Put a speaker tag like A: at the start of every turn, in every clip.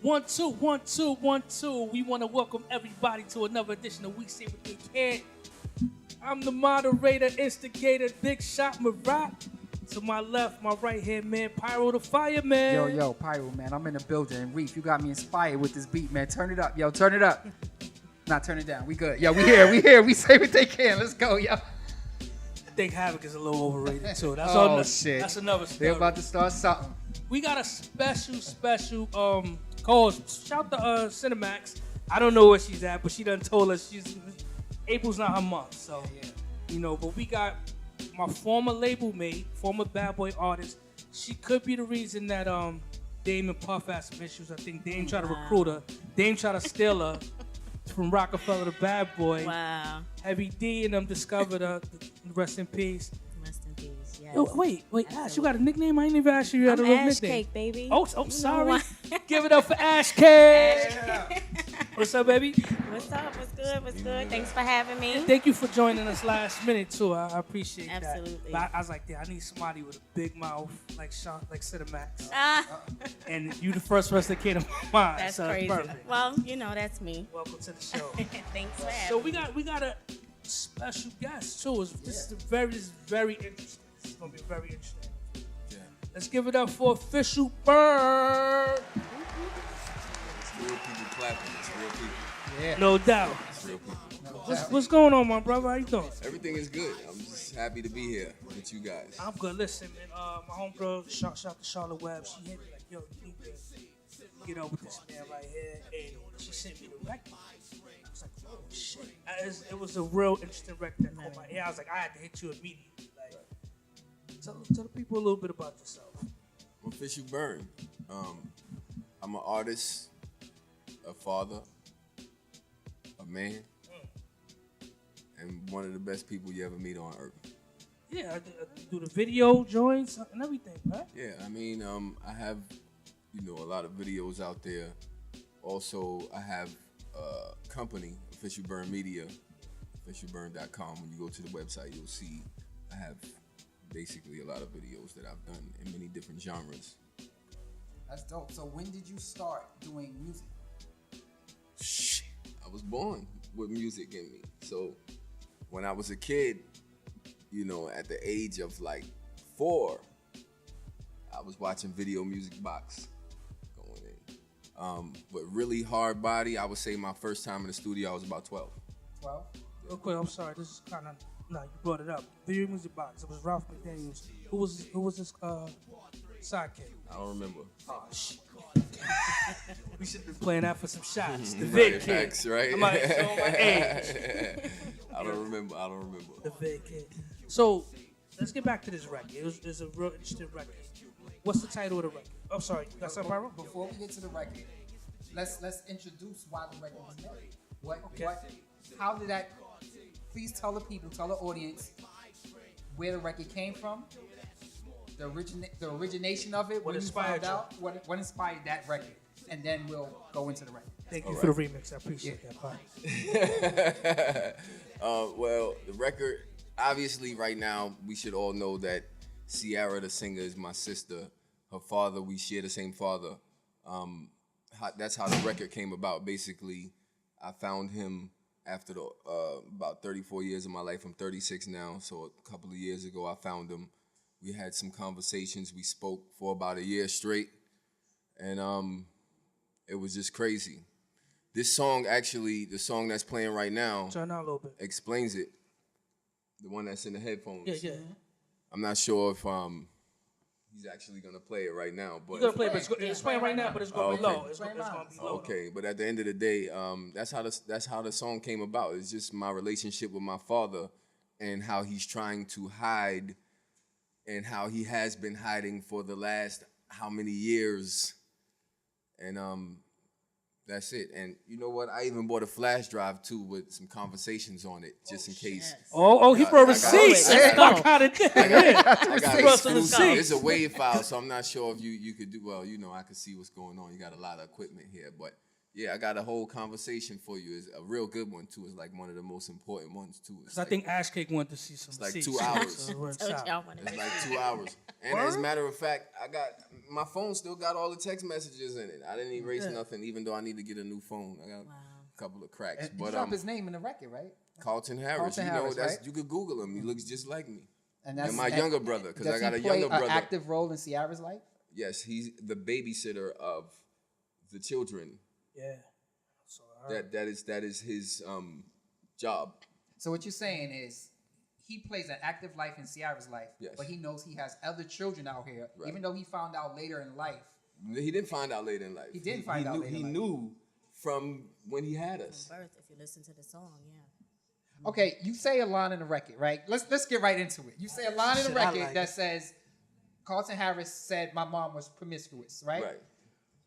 A: 1, 2, 1, 2, 1, 2. We want to welcome everybody to another edition of We Say What They Can. I'm the moderator, instigator, Big Shot Marat. To my left, my right hand man, Pyro the Fireman.
B: Yo, Pyro, man. I'm in the building. Reef, you got me inspired with this beat, man. Turn it up. Yo, turn it up. Nah, turn it down. We good. Yo, we here. We say what they can. Let's go, yo.
A: I think Havoc is a little overrated, too. That's
B: shit.
A: That's another story.
B: They're about to start something.
A: We got a special co-host. Shout to Cinemax. I don't know where she's at, but she done told us April's not her month. So, but we got my former label mate, former Bad Boy artist. She could be the reason that Dame and Puff had some issues. I think Dame tried to recruit her. Dame tried to steal her from Rockefeller to Bad Boy.
C: Wow.
A: Heavy D and them discovered her. Rest in peace.
C: Rest in peace, yes.
A: Yo, wait, Ash, you got a nickname? I ain't even asked you. You had a little
C: Ash
A: nickname.
C: Cake, baby.
A: Oh, sorry. Give it up for Ash Cake. What's up, baby?
C: What's up? What's good? Thanks for having me.
A: And thank you for joining us last minute too. I appreciate that.
C: Absolutely.
A: But I was like, I need somebody with a big mouth like Sean, like Cinemax. And you the first person that came to my mind.
C: That's
A: so
C: crazy.
A: Perfect.
C: Well, that's me.
A: Welcome to the show.
C: Thanks for having
A: So
C: me.
A: we got a special guest too. This is very interesting. This is gonna be very interesting. Yeah. Let's give it up for Official Burn.
D: It's real people clapping. It's real people.
B: Yeah.
A: No doubt.
D: It's real people.
A: What's going on, my brother? How you doing?
D: Everything is good. I'm just happy to be here with you guys.
A: I'm good. Listen, man. My homegirl, shout to Charlotte Webb. She hit me like, yo, you need to get up with this man right here, and she sent me the record. I was like, oh shit! It was a real interesting record that caught my ear. I was like, I had to hit you immediately. Like, tell the people a little bit about yourself.
D: I'm Official Burn. I'm an artist, a father, a man, and one of the best people you ever meet on earth.
A: Yeah, I do the video joints and everything, right?
D: Yeah, I mean, I have, a lot of videos out there. Also, I have a company, Official Burn Media, officialburn.com. When you go to the website, you'll see I have basically a lot of videos that I've done in many different genres.
B: That's dope. So when did you start doing music?
D: Shit, I was born with music in me. So when I was a kid, at the age of like 4, I was watching Video Music Box going in. But really hard body, I would say my first time in the studio, I was about 12.
B: 12?
A: Real quick, I'm sorry. This is kind of you brought it up. Video Music Box. It was Ralph McDaniels. Who was this sidekick?
D: I don't remember.
A: Oh shit. We should have been playing that for some shots. The
D: Right,
A: Vid Kid.
D: facts, right?
A: I'm like, show my age.
D: I don't remember.
A: The Vid Kid. So let's get back to this record. It's a real interesting record. What's the title of the record? I'm sorry. You got something, Pyro?
B: Before we get to the record, let's introduce why the record was made. How did that? Please tell the people, tell the audience where the record came from, the origination of it,
A: What
B: when you
A: inspired
B: found out, what inspired that record, and then we'll go into the record.
A: Thank you for the remix. I appreciate that part.
D: Well, the record, obviously right now, we should all know that CIARA, the singer, is my sister. Her father, we share the same father. That's how the record came about. Basically, I found him after about 34 years of my life. I'm 36 now, so a couple of years ago, I found him. We had some conversations. We spoke for about a year straight, and it was just crazy. This song, actually, the song that's playing right now,
A: Turn out a little bit.
D: explains it. The one that's in the headphones.
A: Yeah.
D: I'm not sure if he's actually gonna play it right now, but
A: You're gonna play it, but it's playing right now, but it's gonna be
D: Okay.
A: low. It's gonna be low.
D: okay. But at the end of the day, that's how the song came about. It's just my relationship with my father and how he's trying to hide and how he has been hiding for the last how many years. And that's it. And you know what? I even bought a flash drive too with some conversations on it, just in case.
A: Oh, he brought receipts.
C: Let's go.
A: I got it.
D: I got
A: Brought some
D: exclusive.
A: receipts.
D: It's a WAV file, so I'm not sure if you could do well. I could see what's going on. You got a lot of equipment here, but Yeah, I got a whole conversation for you. It's a real good one too. It's like one of the most important ones too.
A: Because I think Ash Cake wanted to see some.
D: It's like
A: receipts.
D: 2 hours.
A: So it works
C: Told
A: out.
C: y'all wanted
D: It's
C: to
D: like
C: see
D: 2
C: it.
D: hours. And as a matter of fact, I got my phone still got all the text messages in it. I didn't erase nothing, even though I need to get a new phone. I got a couple of cracks.
B: And
D: But
B: you drop his name in the record, right?
D: Carlton Harris,
B: Carlton
D: you know,
B: Harris,
D: that's
B: right?
D: you could Google him. He looks just like me.
B: And that's
D: my younger brother, because I
B: does
D: got
B: he
D: a
B: play
D: younger
B: an
D: brother.
B: active role in Ciara's life?
D: Yes, he's the babysitter of the children.
A: Yeah. So I heard.
D: That is his job.
B: So what you're saying is he plays an active life in Ciara's life,
D: Yes.
B: but he knows he has other children out here,
D: Right.
B: even though he found out later in life.
D: He didn't find out later in life.
B: He didn't find out
D: knew,
B: later in
D: He
B: life.
D: knew from when he had us.
C: Birth, if you listen to the song, yeah.
B: Okay, you say a line in the record, right? Let's get right into it. You say a line in the
A: Shit, I
B: record
A: like
B: that
A: it.
B: says Carlton Harris said my mom was promiscuous, right?
D: Right.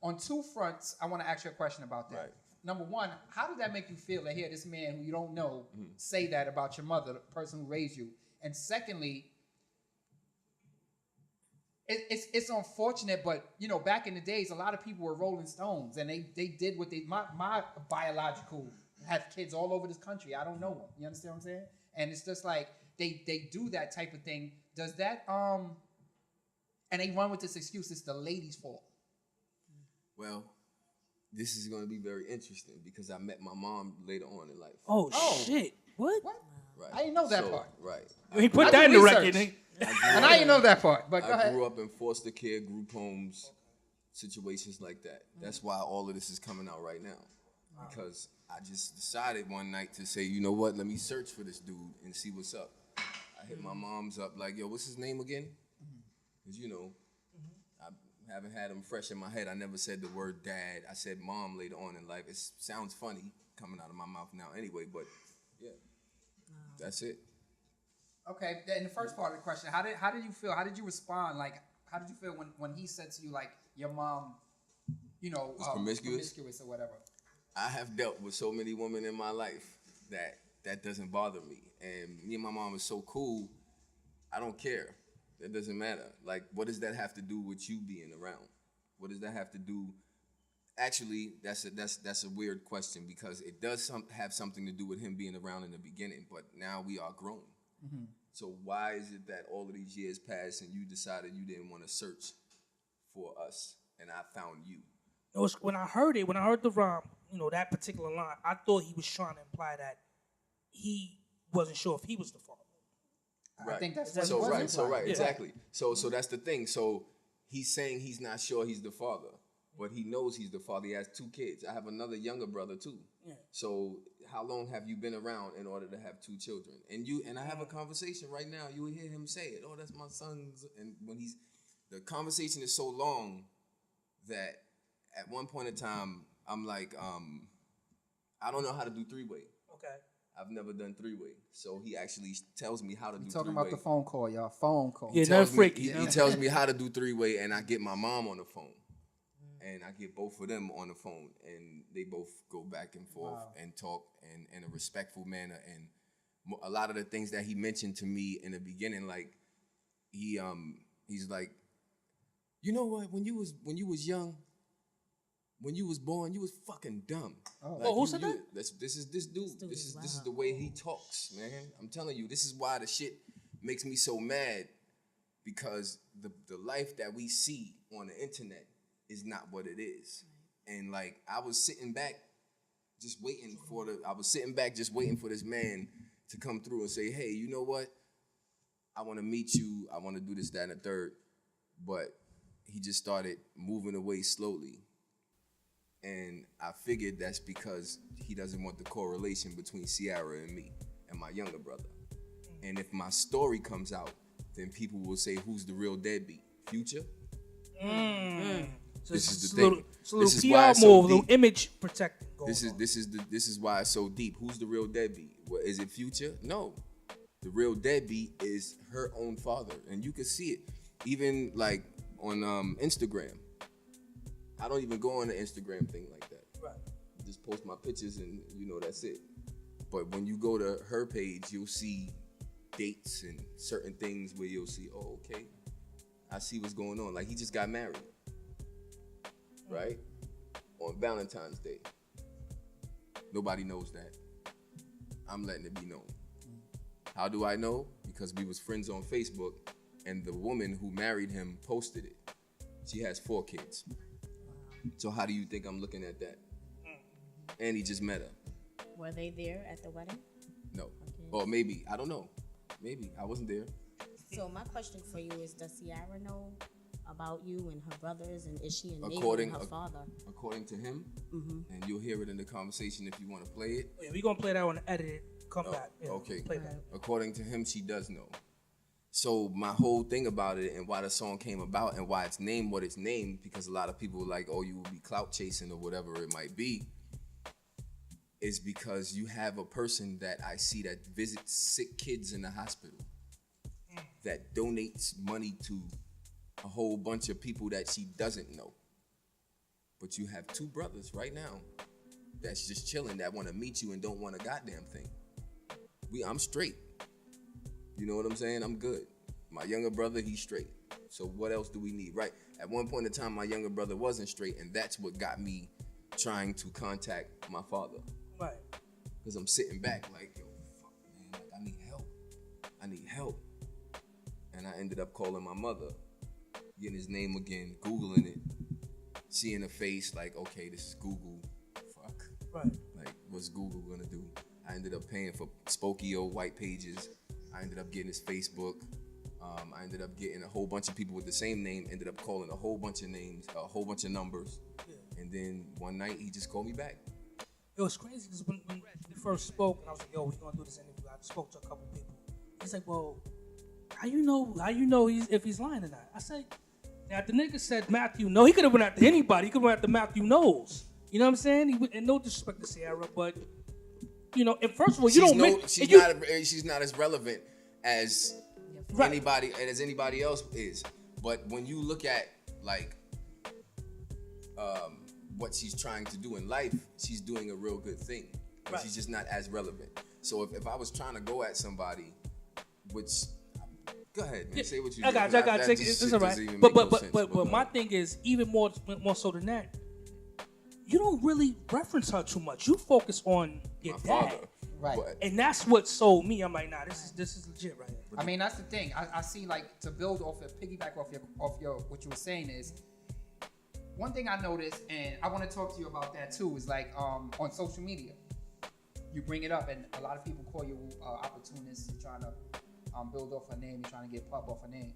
B: On two fronts, I want to ask you a question about that.
D: Right.
B: Number one, how did that make you feel to hear this man who you don't know say that about your mother, the person who raised you? And secondly, it's unfortunate, but you know, back in the days, a lot of people were Rolling Stones, and they did what they my biological have kids all over this country. I don't know them. You understand what I'm saying? And it's just like they do that type of thing. Does that and they run with this excuse, it's the lady's fault.
D: Well, this is going to be very interesting because I met my mom later on in life.
A: Oh,
B: Oh.
A: shit! What?
B: What?
D: Right.
B: I didn't know that
D: So,
B: part.
D: Right.
A: He put
B: I
A: that in
B: do
A: the
B: research.
A: record.
B: And I didn't know that part. But go
D: I
B: ahead.
D: grew up in foster care, group homes, situations like that. That's why all of this is coming out right now. Because I just decided one night to say, you know what, let me search for this dude and see what's up. I hit my mom's up like, yo, what's his name again? Because, you know, I haven't had him fresh in my head. I never said the word dad. I said mom later on in life. It sounds funny coming out of my mouth now anyway, but yeah, that's it.
B: Okay, in the first part of the question, how did you feel? How did you respond? Like, how did you feel when he said to you, like, your mom, you know,
D: Was promiscuous?
B: or whatever?
D: I have dealt with so many women in my life that doesn't bother me. And me and my mom is so cool, I don't care. It doesn't matter. Like, what does that have to do with you being around? What does that have to do? Actually, that's a weird question because it does have something to do with him being around in the beginning, but now we are grown.
B: Mm-hmm.
D: So why is it that all of these years passed and you decided you didn't want to search for us and I found you?
A: It was when I heard the rhyme, you know, that particular line, I thought he was trying to imply that he wasn't sure if he was the father.
B: I think that's what
D: so
B: it was
D: right, so
B: implying.
D: right,
A: Yeah.
D: exactly. So that's the thing. So he's saying he's not sure he's the father, but he knows he's the father. He has 2 kids. I have another younger brother too.
A: Yeah.
D: So how long have you been around in order to have 2 children? And I have a conversation right now. You will hear him say it. Oh, that's my son's. And when the conversation is so long that at one point in time I'm like, I don't know how to do 3-way.
A: Okay.
D: I've never done 3-way. So he actually tells me how to do 3-way.
B: Talking about the phone call, y'all. Phone call.
A: Yeah,
D: tells
A: nothing freaky.
D: He tells me how to do 3-way, and I get my mom on the phone, and I get both of them on the phone, and they both go back and forth and talk in a respectful manner. And a lot of the things that he mentioned to me in the beginning, like he's like, you know what? When you was young, when you was born, you was fucking dumb.
B: Oh.
A: Who said that?
D: This is this dude. This is the way he talks, man. I'm telling you, this is why the shit makes me so mad, because the life that we see on the internet is not what it is. And like I was sitting back just waiting for this man to come through and say, hey, you know what? I want to meet you. I want to do this, that, and the third. But he just started moving away slowly. And I figured that's because he doesn't want the correlation between Ciara and me and my younger brother. And if my story comes out, then people will say, who's the real deadbeat? Future?
A: So
D: This
A: it's
D: is
A: a
D: the
A: little,
D: thing.
A: it's a little
D: This is
A: PR
D: why
A: move,
D: it's so
A: a little
D: deep.
A: image protecting going on.
D: This is why it's so deep. Who's the real deadbeat? What, is it Future? No. The real deadbeat is her own father. And you can see it even like on Instagram. I don't even go on the Instagram thing like that.
A: Right.
D: Just post my pictures and that's it. But when you go to her page, you'll see dates and certain things where you'll see, oh, okay, I see what's going on. Like he just got married, right? on Valentine's Day. Nobody knows that. I'm letting it be known. How do I know? Because we was friends on Facebook, and the woman who married him posted it. She has 4 kids. So how do you think I'm looking at that? And he just met her.
C: Were they there at the wedding?
D: No.
C: Okay.
D: Or maybe, I don't know. Maybe, I wasn't there.
C: So my question for you is, does Ciara know about you and her brothers, and is she a neighbor
D: According
C: with her father?
D: According to him, and you'll hear it in the conversation if you want to play it.
A: Yeah, we're going to play that on the edited comeback. Yeah,
D: Okay.
A: Play that.
D: According to him, she does know. So my whole thing about it and why the song came about and why it's named what it's named, because a lot of people are like, oh, you will be clout chasing or whatever it might be, is because you have a person that I see that visits sick kids in the hospital, that donates money to a whole bunch of people that she doesn't know. But you have 2 brothers right now that's just chilling, that want to meet you and don't want a goddamn thing. I'm straight. You know what I'm saying? I'm good. My younger brother, he's straight. So what else do we need, right? At one point in time, my younger brother wasn't straight, and that's what got me trying to contact my father.
A: Right.
D: Because I'm sitting back like, yo, fuck, man, like, I need help. I need help. And I ended up calling my mother, getting his name again, Googling it, seeing her face, like, okay, this is Google. Fuck.
A: Right.
D: Like, what's Google gonna do? I ended up paying for Spokio white pages. I ended up getting his Facebook. I ended up getting a whole bunch of people with the same name, ended up calling a whole bunch of names, a whole bunch of numbers. Yeah. And then one night, he just called me back.
A: It was crazy because when we first spoke, and I was like, yo, we're going to do this interview. I spoke to a couple people. He's like, well, how you know if he's lying or not? I said, now if the nigga said Matthew No, he could have went after anybody. He could have went after Matthew Knows. You know what I'm saying? And no disrespect to Ciara, but, you know, and first of all,
D: she's not as relevant as anybody else is. But when you look at, like, what she's trying to do in life, she's doing a real good thing. But she's just not as relevant. So if I was trying to go at somebody, which, go ahead, man, say what you
A: I got you. It's all right. But my thing is, even more so than that, you don't really reference her too much. You focus on your dad.
D: Father.
B: Right.
A: And that's what sold me. I'm like, nah, this is legit right here.
B: I mean, that's the thing. I see, like, to build off of, piggyback off your what you were saying is, one thing I noticed, and I want to talk to you about that too, is like on social media, you bring it up, and a lot of people call you opportunists. You're trying to build off her name. You're trying to get pub off her name.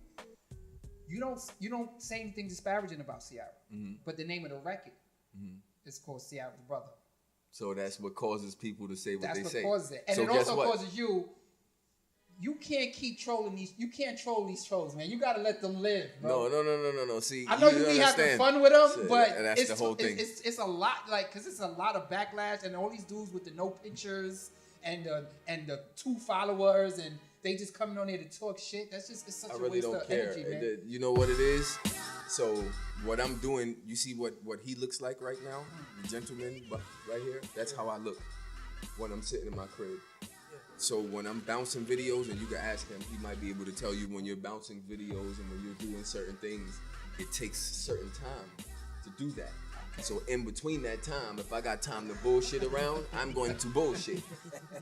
B: You don't say anything disparaging about Ciara, but the name of the record is called Ciara's Brother.
D: So that's what causes people to say what they say.
B: That's what causes it, and
D: so
B: it also causes you. You can't keep trolling these. You can't troll these trolls, man. You gotta let them live, bro.
D: No. See,
B: I know you be having fun with them, but
D: that's the whole thing.
B: It's a lot, like, cause it's a lot of backlash, and all these dudes with the no pictures and the 2 followers, and they just coming on there to talk shit. That's just, it's such a waste of energy, man.
D: You know what it is? So what I'm doing, you see what he looks like right now, the gentleman right here. That's how I look when I'm sitting in my crib. So when I'm bouncing videos, and you can ask him, he might be able to tell you when you're bouncing videos and when you're doing certain things, it takes certain time to do that. Okay. So in between that time, if I got time to bullshit around, I'm going to bullshit.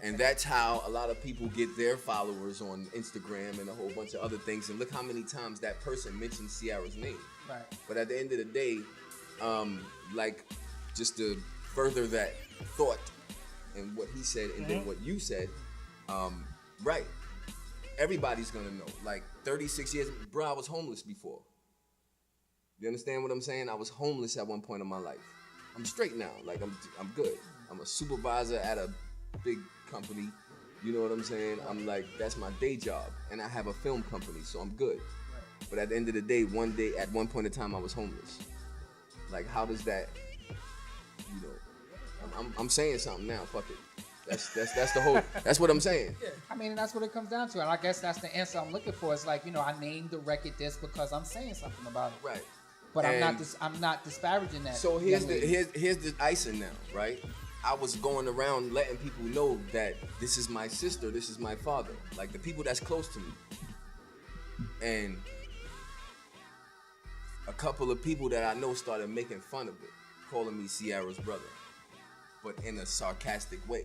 D: And that's how a lot of people get their followers on Instagram and a whole bunch of other things. And look how many times that person mentions Ciara's name. Right. But at the end of the day, like, just to further that thought and what he said and then what you said, right. Everybody's gonna know. Like 36 years, bro, I was homeless before. You understand what I'm saying? I was homeless at one point in my life. I'm straight now. Like I'm good. I'm a supervisor at a big company. You know what I'm saying? I'm like, that's my day job. And I have a film company, so I'm good. But at the end of the day, at one point in time, I was homeless. Like, how does that, you know, I'm saying something now, fuck it. That's the whole. That's what I'm saying.
B: Yeah. I mean, and that's what it comes down to, and I guess that's the answer I'm looking for. It's like, you know, I named the record this because I'm saying something about it.
D: Right.
B: But I'm not disparaging that.
D: So here's the icing now, right? I was going around letting people know that this is my sister, this is my father, like the people that's close to me, and a couple of people that I know started making fun of it, calling me Ciara's brother, but in a sarcastic way.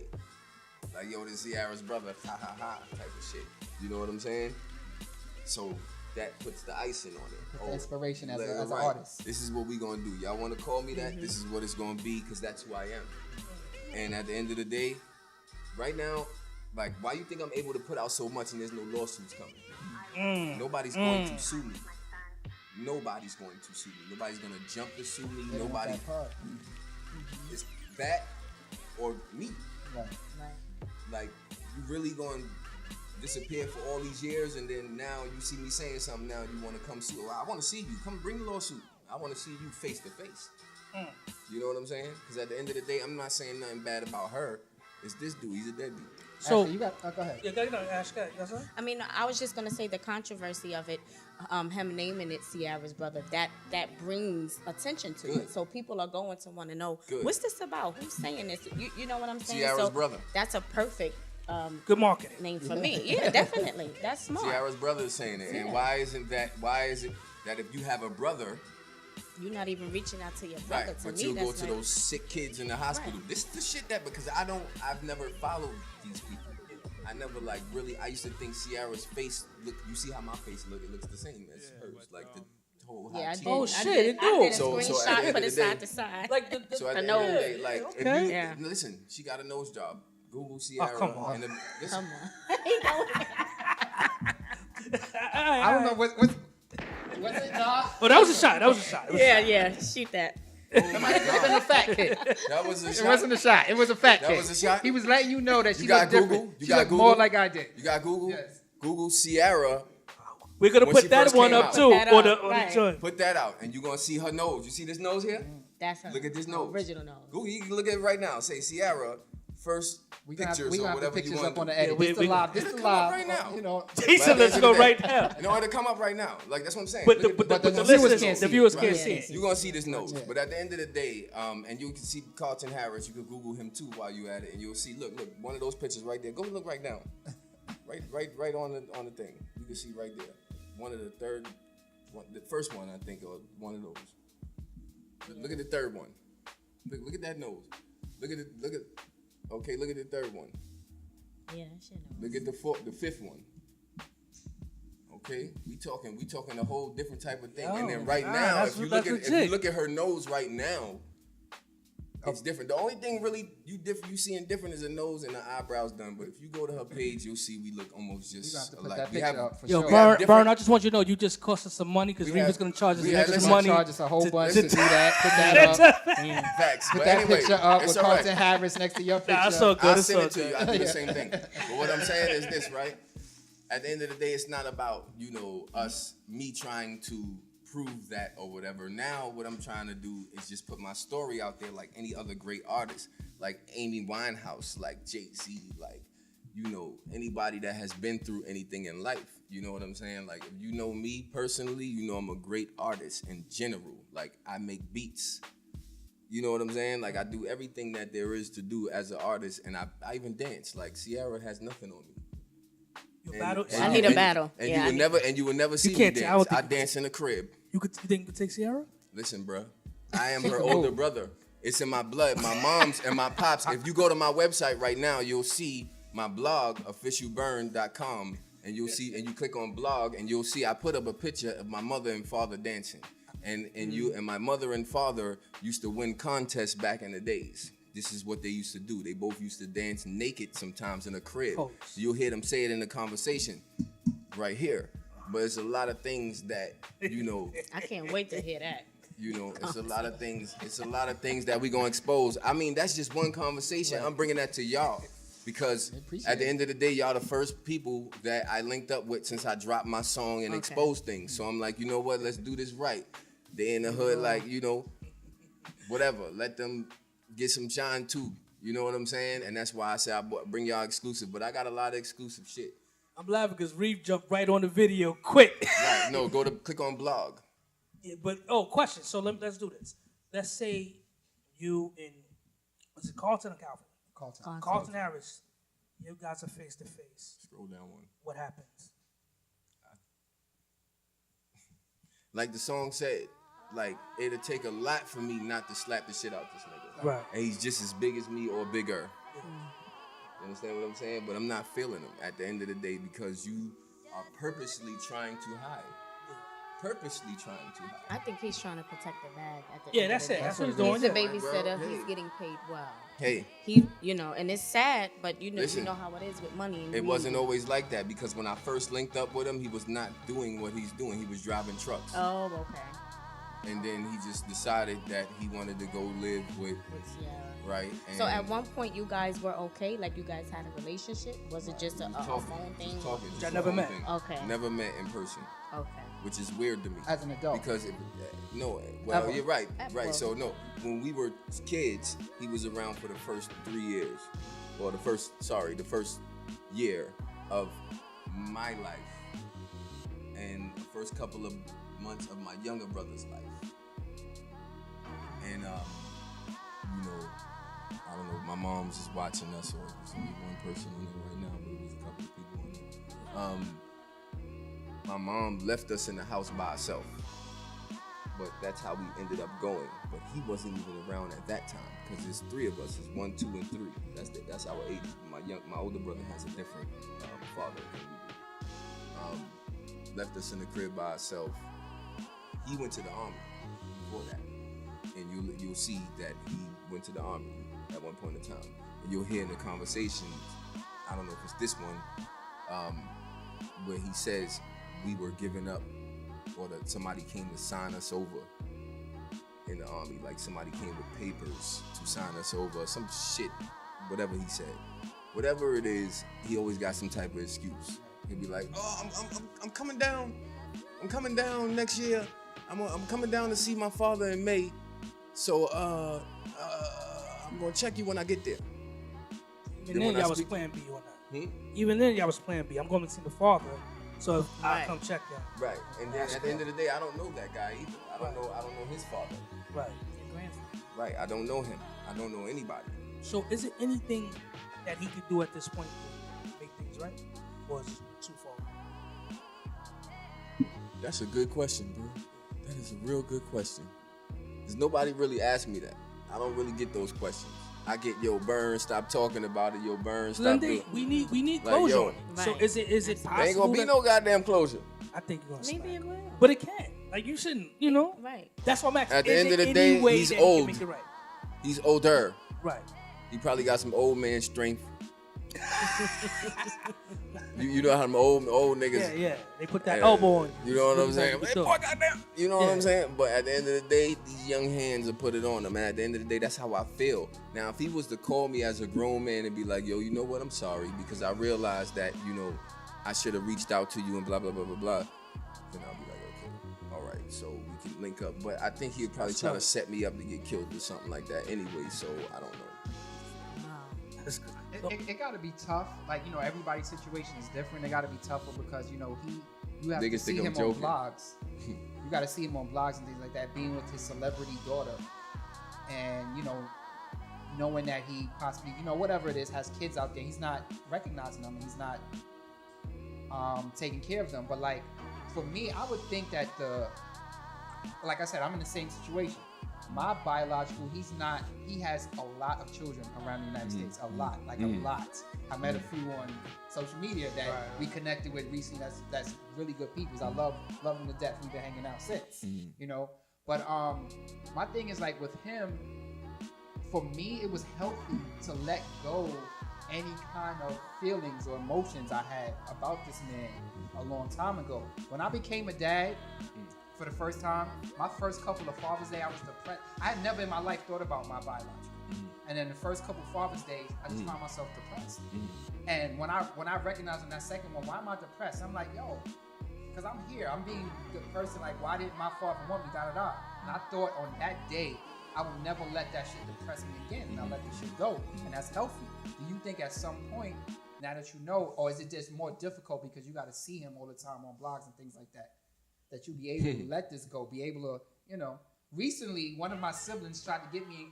D: Like, yo, this Ciara's brother, ha ha ha, type of shit. You know what I'm saying? So that puts the icing on it.
B: The inspiration as an
D: right.
B: artist.
D: This is what we gonna do. Y'all wanna call me that? This is what it's gonna be, because that's who I am. And at the end of the day, right now, like, why you think I'm able to put out so much and there's no lawsuits coming? Nobody's going to sue me. Nobody's going to sue me. Nobody's gonna jump to sue me. Nobody. It's that or me.
B: Right.
D: Like, you really gonna disappear for all these years, and then now you see me saying something, now you want to come sue. Well, I want to see you. Come bring the lawsuit. I want to see you face to face. You know what I'm saying? Because at the end of the day, I'm not saying nothing bad about her. It's this dude. He's a deadbeat.
A: So
B: Actually, you got. Go ahead.
A: Yeah, go ahead, Ash. Go ahead. That's right.
C: I mean, I was just gonna say the controversy of it, him naming it Ciara's brother, that brings attention to it. So people are going to want to know, what's this about? Who's saying this? You know what I'm saying?
D: Ciara's brother.
C: That's a perfect
A: Good marketing
C: name for me. Yeah, definitely. That's smart.
D: Ciara's brother is saying it. And why is it that if you have a brother,
C: You're not even reaching out to your brother.
D: right,
C: To
D: but
C: me,
D: you'll go
C: that's
D: to
C: like,
D: those sick kids in the hospital.
C: Right.
D: This is the shit that, because I've never followed these people. I never I used to think Ciara's face you see how my face look, it looks the same as hers. Like the whole
C: Yeah, I
D: high
C: did.
D: cheek.
A: Oh,
C: I
A: shit,
C: did.
A: it do.
C: I did a
D: So at the
C: screenshot,
D: end
C: put
D: of
C: it
D: the day-
C: side to side.
A: like the
D: So at
C: I
D: the
C: know.
D: end of the day, like, if
A: Okay.
D: you
C: Yeah.
D: listen, she got a nose job. Google Ciara.
A: come on.
D: And listen,
C: Come on.
B: I don't know what's it, Nah?
A: Oh, that was a shot. That was a shot. It was a shot.
C: Yeah, shoot that.
B: Somebody give him a fat kick.
D: that was a
B: It
D: shot.
B: wasn't a shot. It was a fat
D: That
B: kick.
D: was a shot?
B: He was letting you know that she
D: You got
B: looked different.
D: Google? You
B: She
D: got
B: looked
D: Google?
B: more like I did.
D: You got Google?
B: Yes.
D: Google Ciara.
A: We're gonna
D: When
A: put
D: she
A: that
D: first
A: one
D: came
A: up
D: out.
A: too,
C: Put that
A: or the
C: up,
A: or the
C: right.
A: joint.
D: Put that out, and you're gonna see her nose. You see this nose here?
C: That's her
D: Look at this nose.
C: original nose.
D: Google, you can look at it right now. Say Ciara, first
B: We gonna
D: pictures
B: have
D: or
B: the
D: whatever you
B: pictures
D: want
B: up on
D: to
B: the
D: do.
B: edit.
A: Yeah, we-
B: This the
A: we-
B: live. This
D: It'll
B: the
D: come up
B: live.
D: right now.
B: You know.
A: He said, "Let's go right now."
D: In order to come up right now. Like, that's what I'm saying.
A: But
D: Look
A: the
D: at the
B: viewers
A: listeners,
B: can't
A: the
B: see
A: viewers
B: it.
A: can't
C: Yeah,
A: see
C: they
A: it.
C: see
D: You're gonna see this nose,
B: Yeah.
D: but at the end of the day, and you can see Carlton Harris. You can Google him too while you at it, and you'll see. Look, one of those pictures right there. Go look right now, right on the thing. You can see right there. One of the the first one I think, or one of those. Look at the third one. Look at that nose. Look at. Okay, look at the third one.
C: Yeah, that shit nose.
D: Look at the fifth one. Okay, we talking a whole different type of thing. And then right now, if you look at her nose right now, it's different. The only thing really you seeing different is the nose and the eyebrows done. But if you go to her page, you'll see we look almost
B: You
D: just
B: gonna have to put
D: alike.
B: that
D: We
B: picture
D: have-
B: up for
A: Yo,
B: sure.
D: have
A: Burn,
D: different-
A: I just want you to know you just cost us some money because
D: We
A: Reva's
D: have-
A: gonna charge us
D: we
A: extra
D: have- listen,
A: money.
B: Charge us a whole bunch
A: to-
B: to do that. Put that up.
D: Facts.
B: Put
D: But
B: that
D: anyway,
B: picture up
D: it's
B: with
D: all right.
B: Carlton Harris next to your picture.
A: Nah, it's all good.
D: I'll
A: It's
D: send
A: all
D: it to you.
A: good.
D: I do the same thing. But what I'm saying is this, right? At the end of the day, it's not about, me trying to prove that or whatever. Now, what I'm trying to do is just put my story out there like any other great artist, like Amy Winehouse, like Jay-Z, like, anybody that has been through anything in life. You know what I'm saying? Like, if you know me personally, I'm a great artist in general. Like, I make beats. You know what I'm saying? Like, I do everything that there is to do as an artist, and I even dance. Like, Ciara has nothing on me.
C: I need a battle.
D: And
C: Yeah,
D: you will never see me
A: can't tell.
D: dance. I dance in the crib.
A: You think you could take Ciara?
D: Listen, bro, I am her older brother. It's in my blood. My mom's and my pops. If you go to my website right now, you'll see my blog, officialburn.com, and you'll see, and you click on blog, and you'll see I put up a picture of my mother and father dancing, and my mother and father used to win contests back in the days. This is what they used to do. They both used to dance naked sometimes in a crib.
A: Oh.
D: You'll hear them say it in the conversation right here. But it's a lot of things that,
C: I can't wait to hear that.
D: It's a lot of things. It's a lot of things that we gonna expose. I mean, that's just one conversation.
B: Right.
D: I'm bringing that to y'all because at the end of the day, y'all the first people that I linked up with since I dropped my song and exposed things. So I'm like, you know what? Let's do this right. They in the hood, like, whatever. Let them get some shine too. You know what I'm saying? And that's why I say I bring y'all exclusive. But I got a lot of exclusive shit.
A: I'm laughing because Reeve jumped right on the video quick.
D: Right? No, click on blog.
A: Yeah, but question. So let's do this. Let's say you and was it Carlton or Calvin? Carlton Harris. You guys are face to face.
D: Scroll down one.
A: What happens?
D: Like the song said, like it'll take a lot for me not to slap the shit out this nigga.
A: Right.
D: And he's just as big as me or bigger. You understand what I'm saying? But I'm not feeling him at the end of the day because you are purposely trying to hide. Purposely trying to hide.
C: I think he's trying to protect the bag. At the
A: Yeah,
C: end
A: that's
C: of the
A: it.
C: day.
A: That's what he's doing.
C: He's a
A: Yeah.
C: babysitter.
D: Hey.
C: He's getting paid well.
D: Hey,
C: He, and it's sad, but
D: Listen,
C: you know how it is with money. And
D: it wasn't always like that because when I first linked up with him, he was not doing what he's doing. He was driving trucks.
C: Oh, okay.
D: And then he just decided that he wanted to go live with, right? And
C: So at one point, you guys were okay? Like you guys had a relationship? Was it just a phone thing?
D: Talking,
A: Which
D: just
A: I
D: a
A: never
D: phone
A: met.
D: thing.
C: Okay.
D: Never met in person,
C: Okay.
D: which is weird to me.
B: As an adult.
D: Because no, well,
B: Ever.
D: you're right,
C: Ever.
D: right. So no, when we were kids, he was around for the first 3 years, or the first year of my life, and the first couple of months of my younger brother's life. And I don't know if my mom's just watching us or there's only one person on there right now, but it was a couple of people on there. My mom left us in the house by herself. But that's how we ended up going. But he wasn't even around at that time because there's 3 of us. It's 1, 2, and 3. That's our age. My older brother has a different father than we do. Left us in the crib by ourselves. He went to the army before that, and you'll see that he went to the army at one point in time. And you'll hear in the conversation, I don't know if it's this one, where he says we were giving up. Or that somebody came to sign us over in the army, like somebody came with papers to sign us over, some shit, whatever he said. Whatever it is, he always got some type of excuse. He'll be like, "Oh, I'm coming down. I'm coming down next year. I'm coming down to see my father in May. So I'm gonna check you when I get there."
A: Even then, y'all was plan B on that. Even then, y'all was plan B. I'm going to see the father. So I'll come check y'all.
D: Right, and then at the end of the day, I don't know that guy either. I don't know his father.
A: Right.
D: Right, I don't know him. I don't know anybody.
A: So is it anything that he could do at this point to make things right, or is it too far?
D: That's a good question, bro. That is a real good question. Because nobody really asked me that. I don't really get those questions. I get, yo, Burn, stop talking about it. Yo, Burn, stop doing it.
A: We need
D: Like,
A: closure
D: yo.
A: on it. So is it possible?
D: There ain't gonna be no goddamn closure.
A: I think you're gonna
C: Maybe
A: smack.
C: it will.
A: But it can't. Like you shouldn't,
C: Right.
A: That's what I'm asking.
D: At the
A: Is
D: end
A: it
D: of the
A: any
D: day,
A: way
D: he's
A: that he can
D: old.
A: make it right?
D: He's older.
A: Right.
D: He probably got some old man strength. you know how them old niggas.
A: Yeah. They put that elbow on you.
D: You know what I'm saying?
A: Like,
D: Hey, boy, goddamn. You know what I'm saying? But at the end of the day, these young hands will put it on them. And at the end of the day, that's how I feel. Now, if he was to call me as a grown man and be like, yo, you know what? I'm sorry because I realized that, I should have reached out to you and blah, blah, blah, blah, blah. Then I'll be like, okay, all right, so we can link up. But I think he'd probably try to set me up to get killed or something like that anyway, so I don't know.
A: That's good.
B: It got to be tough. Like, everybody's situation is different. It got to be tougher because, you have to
D: Niggas
B: see
D: think I'm
B: him
D: joking.
B: on blogs. You got to see him on blogs and things like that, being with his celebrity daughter. And, knowing that he possibly, whatever it is, has kids out there. He's not recognizing them and he's not taking care of them. But, like, for me, I would think that like I said, I'm in the same situation. My biological, he has a lot of children around the United States. A lot. A lot. I met a few on social media that we connected with recently. That's really good people. I love them to death. We've been hanging out since, But my thing is, like, with him, for me, it was healthy to let go any kind of feelings or emotions I had about this man a long time ago. When I became a dad, for the first time, my first couple of Father's Day, I was depressed. I had never in my life thought about my biological. And then the first couple Father's Days, I just found myself depressed. And when I recognized on that second one, why am I depressed? I'm like, yo, because I'm here. I'm being the person, like, why didn't my father want me, da-da-da. And I thought on that day, I will never let that shit depress me again. And I let this shit go. And that's healthy. Do you think at some point, now that you know, or is it just more difficult because you got to see him all the time on blogs and things like that? That you be able to let this go, be able to, Recently, one of my siblings tried to get me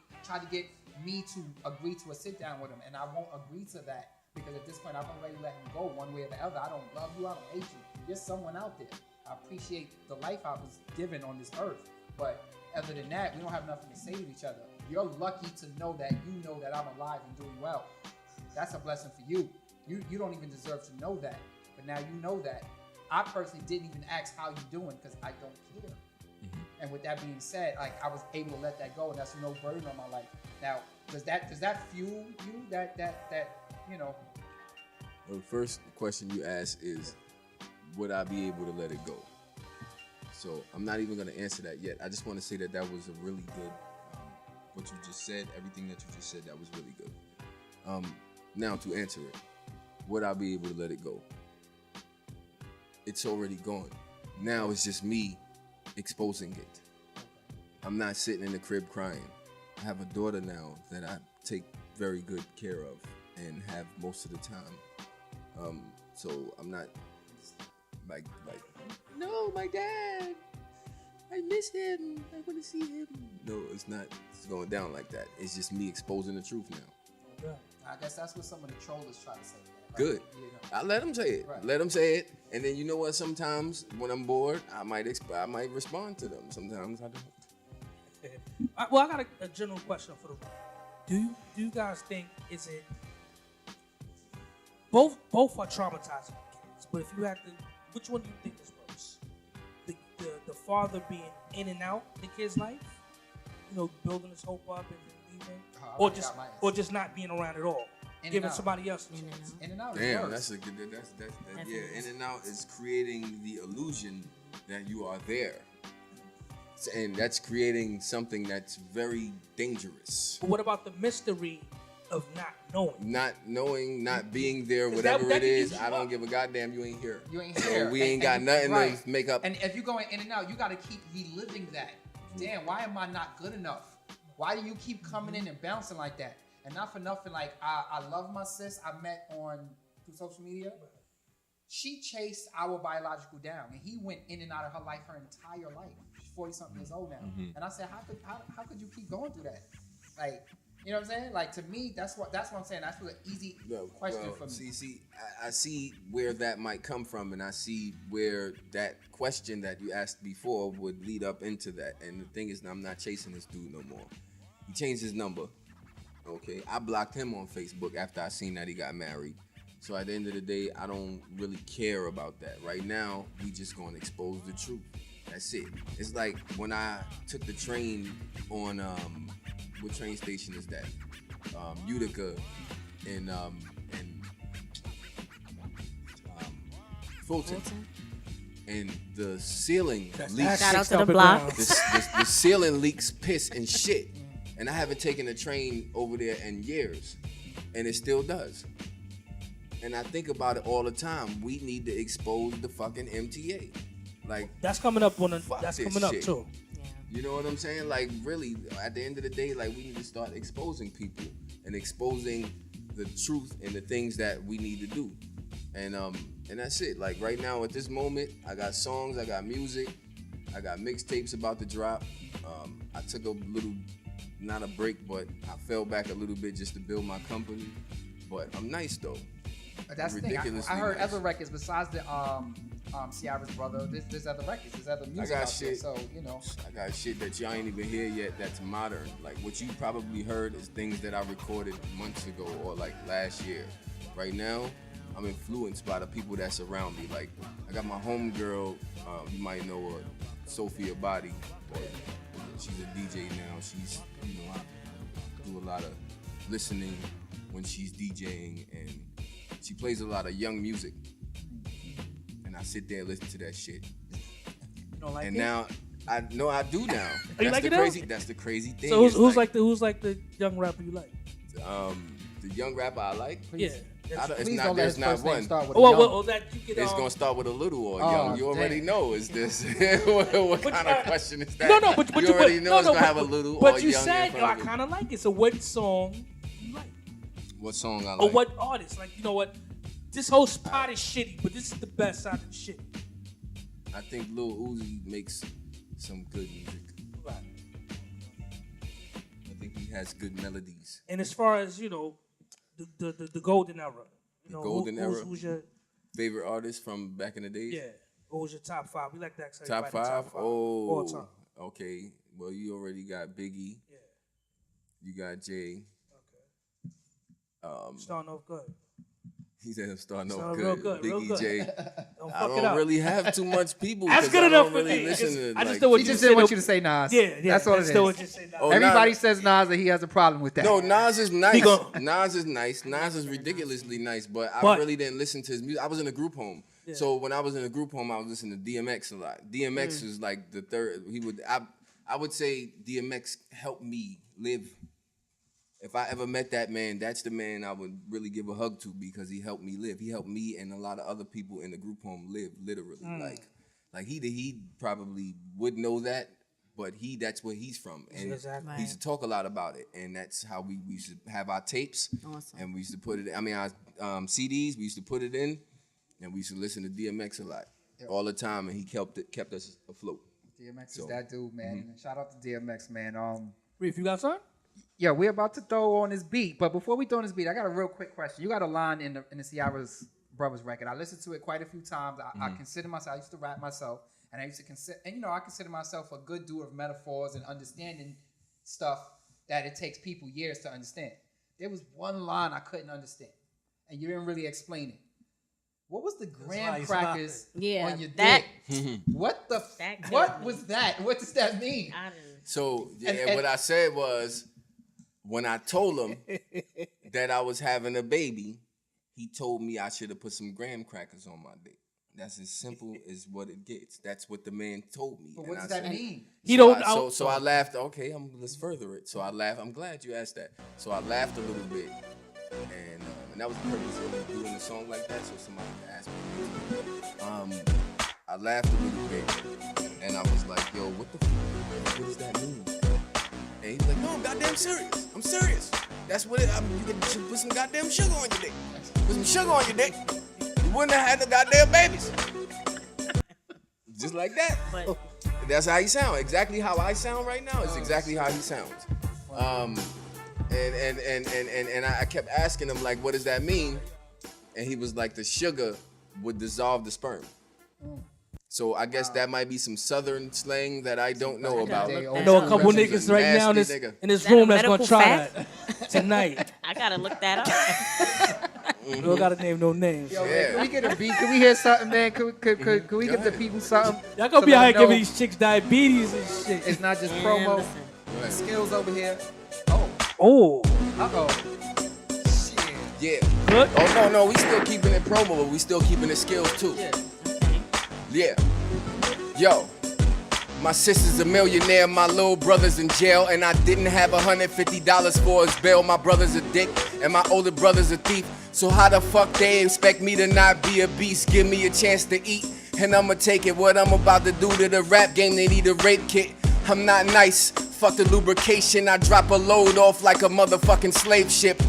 B: to agree to a sit down with him, and I won't agree to that because at this point I've already let him go one way or the other. I don't love you, I don't hate you. You're someone out there. I appreciate the life I was given on this earth, But other than that, we don't have nothing to say to each other. You're lucky to know that you know that I'm alive and doing well. That's a blessing for you. You don't even deserve to know that, but now you know that. I personally didn't even ask how you doing because I don't care. And with that being said, like I was able to let that go, and that's no burden on my life. Now, does that fuel you? That you know?
D: The first question you ask is, would I be able to let it go? So I'm not even going to answer that yet. I just want to say that was a really good, what you just said, everything that you just said, that was really good. Now to answer it, would I be able to let it go? It's already gone. Now it's just me exposing it. I'm not sitting in the crib crying. I have a daughter now that I take very good care of and have most of the time. So I'm not like, no, my dad, I miss him, I want to see him. No, it's not. It's going down like that. It's just me exposing the truth now.
B: Yeah. I guess that's what some of the trollers try to say. Right?
D: Good.
B: You know.
D: I let them say it.
B: Right.
D: Let them say it, and then you know what? Sometimes when I'm bored, I might respond to them. Sometimes I don't.
A: Well, I got a general question for the room. Do you guys think is it both are traumatizing kids? But if you had to, which one do you think is worse? The father being in and out the kid's life, building his hope up and then leaving, or just not being around at all, giving somebody else a chance.
B: In and out.
D: Damn, that's a good. That's yeah. In and out is creating the illusion that you are there. And that's creating something that's very dangerous.
A: But what about the mystery of not knowing?
D: Not knowing, not being there, whatever it is, I don't give a goddamn, you ain't here.
B: You ain't here.
D: So we ain't got nothing to make up.
B: And if you're going in and out, you got to keep reliving that. Damn, why am I not good enough? Why do you keep coming in and bouncing like that? And not for nothing, like, I love my sis. I met through social media. She chased our biological down, and he went in and out of her life her entire life. 40-something years old now. And I said, how could you keep going through that? Like, you know what I'm saying? Like, to me, that's what I'm saying. That's an easy question for me.
D: I see where that might come from, and I see where that question that you asked before would lead up into that. And the thing is, I'm not chasing this dude no more. He changed his number. Okay, I blocked him on Facebook after I seen that he got married. So at the end of the day, I don't really care about that. Right now, we just gonna expose the truth. That's it. It's like when I took the train on what train station is that? Utica and Fulton. And the ceiling leaks.
C: Shout out to the block.
D: The ceiling leaks piss and shit. And I haven't taken a train over there in years. And it still does. And I think about it all the time. We need to expose the fucking MTA. Like,
A: that's coming up too.
C: Yeah.
D: You know what I'm saying? Like, really, at the end of the day, like, we need to start exposing people and exposing the truth and the things that we need to do. And that's it. Like, right now, at this moment, I got songs, I got music, I got mixtapes about to drop. I took a little, not a break, but I fell back a little bit just to build my company. But I'm nice, though.
B: But that's the thing. I heard other records besides the CIARA'S brother. There's other records. There's other music out there. So
D: I got shit that y'all ain't even hear yet. That's modern. Like what you probably heard is things that I recorded months ago or like last year. Right now, I'm influenced by the people that surround me. Like I got my homegirl. You might know her, Sophia Body. She's a DJ now. She's I do a lot of listening when she's DJing and. She plays a lot of young music, and I sit there and listen to that shit.
A: You don't like
D: and
A: it?
D: Now, I do now.
A: You like it
D: That's the crazy thing.
A: So who's like the young rapper you like?
D: The young rapper I like.
A: Yeah.
B: There's not one.
A: That you get.
D: It's gonna start with a little or young. You already know. Is this what kind of question is that?
A: No, but
D: you already know it's gonna have a little or young.
A: But you said I kind of like it. So what song you like?
D: What song I like?
A: Or what artist? Like, you know what? This whole spot is shitty, but this is the best out of the shit.
D: I think Lil Uzi makes some good music.
A: Right.
D: I think he has good melodies.
A: And as far as, the golden era.
D: Golden era?
A: Who's your
D: favorite artist from back in the days?
A: Yeah. What was your top 5? We like that.
D: Top 5? Oh.
A: All time.
D: Okay, well, you already got Biggie.
A: Yeah.
D: You got Jay.
A: Okay. Starting off good.
D: He said I'm starting off
A: Starting
D: good.
A: real good, real
D: Biggie
A: good.
D: J.
A: Don't
D: I
A: fuck it
D: don't
A: up.
D: really have too much people.
A: That's
D: 'cause
A: good
D: I
A: enough
D: don't
A: for
D: really
A: me.
D: listen to,
A: I just
D: like,
A: know what
B: He
A: you
B: just
A: said.
B: didn't want you to say Nas.
A: Yeah,
B: That's all it
A: still
B: is.
A: what you say. Nas.
D: Oh,
B: Everybody
D: Nas-
B: says Nas and he has a problem with that.
D: No, Nas is nice.
A: gon-
D: Nas is nice. Nas is ridiculously nice, but I
A: But-
D: really didn't listen to his music. I was in a group home.
A: Yeah.
D: So when I was in a group home, I was listening to DMX a lot. DMX was like the third. I would say DMX helped me live. If I ever met that man, that's the man I would really give a hug to because he helped me live. He helped me and a lot of other people in the group home live, literally. Like he probably would know that, but that's where he's from. And
A: Exactly.
D: he used to talk a lot about it. And that's how we used to have our tapes.
C: Awesome.
D: And we used to put it, our CDs, we used to put it in, and we used to listen to DMX a lot, all the time, and he kept us afloat.
B: DMX is that dude, man. Shout out to DMX, man.
A: Reef, you got something?
B: Yeah, we're about to throw on this beat, but before we throw on this beat, I got a real quick question. You got a line in the CIARA'S Brothers record. I listened to it quite a few times. I consider myself, I used to rap myself, and I used to consider, and I consider myself a good doer of metaphors and understanding stuff that it takes people years to understand. There was one line I couldn't understand, and you didn't really explain it. What was the graham crackers
C: Yeah,
B: on your
C: that-
B: dick? What the?
C: That
B: What
C: killed me.
B: was that? What does that mean?
C: I didn't.
D: So, yeah,
B: And-
D: what I said was, when I told him that I was having a baby, he told me I should have put some graham crackers on my dick. That's as simple as what it gets. That's what the man told me.
B: But
D: And
B: what
D: I
B: does that
D: said-
B: mean?
A: He don't.
D: So I laughed. Okay, let's further it. So I laughed. I'm glad you asked that. So I laughed a little bit, and that was the purpose of me doing a song like that, so somebody could ask me. I laughed a little bit, and I was like, "Yo, what the? What does that mean?" And he's like, "No, I'm goddamn serious. I'm serious. That's what it. You should put some goddamn sugar on your dick. Put some sugar on your dick. You wouldn't have had no goddamn babies. Just like that."
C: But
D: That's how he sounds. Exactly how I sound right now is exactly how he sounds. And I kept asking him, like, what does that mean? And he was like, the sugar would dissolve the sperm. So I guess that might be some southern slang that I don't know about.
A: I know a couple niggas right now in this
D: Nasty nigga.
A: in this
C: Is that
A: room
C: a
A: that's gonna
C: medical
A: try
C: fact?
A: that tonight.
C: I gotta look that up.
A: We don't gotta name no names.
B: Yo,
D: Yeah.
B: man, can we get a beat? Can we hear something, man? Can we give the people something?
A: Y'all gonna
B: to
A: be
B: let
A: out here
B: them
A: giving
B: know
A: these chicks diabetes and shit.
B: It's not just
C: Man,
B: promo.
C: listen.
B: Skills over here. Oh,
A: Oh,
B: uh-oh. Shit.
D: Yeah.
A: good.
D: Oh, no, we still keeping it promo, but we still keeping it skills, too.
B: Yeah.
C: Okay.
D: Yeah. Yo, my sister's a millionaire, my little brother's in jail, and I didn't have $150 for his bail. My brother's a dick, and my older brother's a thief. So how the fuck they expect me to not be a beast? Give me a chance to eat, and I'ma take it. What I'm about to do to the rap game, they need a rape kit. I'm not nice, fuck the lubrication. I drop a load off like a motherfucking slave ship.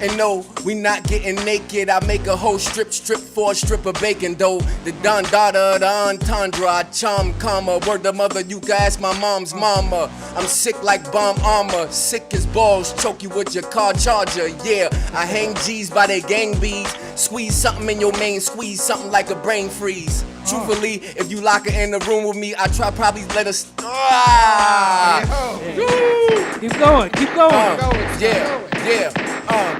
D: And no, we not getting naked. I make a whole strip for a strip of bacon dough. The Don Dada, the entendre, I charm karma. Word the mother, you can ask my mom's mama. I'm sick like bomb armor, sick as balls. Choke you with your car charger, yeah. I hang G's by their gang bees. Squeeze something in your main, squeeze something like a brain freeze. Truthfully, if you lock her in the room with me, I probably let her.
A: Keep going, keep going.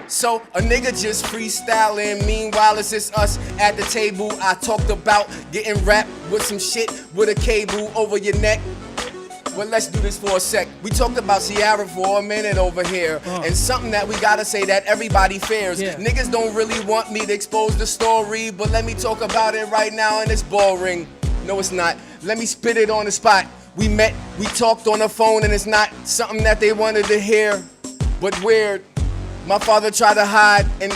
D: So a nigga just freestyling. Meanwhile, it's just us at the table. I talked about getting wrapped with some shit with a cable over your neck. Well, let's do this for a sec. We talked about Ciara for a minute over here, and something that we gotta say that everybody fears.
A: Yeah.
D: Niggas don't really want me to expose the story, but let me talk about it right now, and it's boring. No, it's not. Let me spit it on the spot. We met, we talked on the phone, and it's not something that they wanted to hear, but weird. My father tried to hide and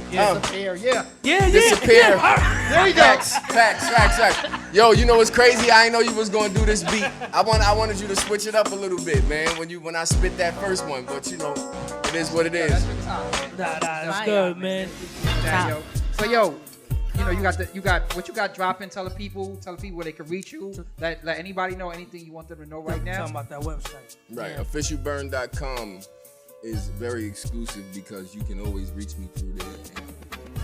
B: Disappear, yeah.
D: disappear.
A: Yeah.
B: There you go.
D: Facts. Yo, you know what's crazy? I ain't know you was gonna do this beat. I wanted you to switch it up a little bit, man. When I spit that first one, but you know, it is what it is.
B: That's your time, man.
A: Nah, that's
C: Fire,
A: good, man.
B: Yeah, yo. So, yo, you got what you got dropping. Tell the people where they can reach you. Let anybody know anything you want them to know right now.
A: Talking about that website.
D: Right.
C: Yeah.
D: Officialburn.com is very exclusive because you can always reach me through there.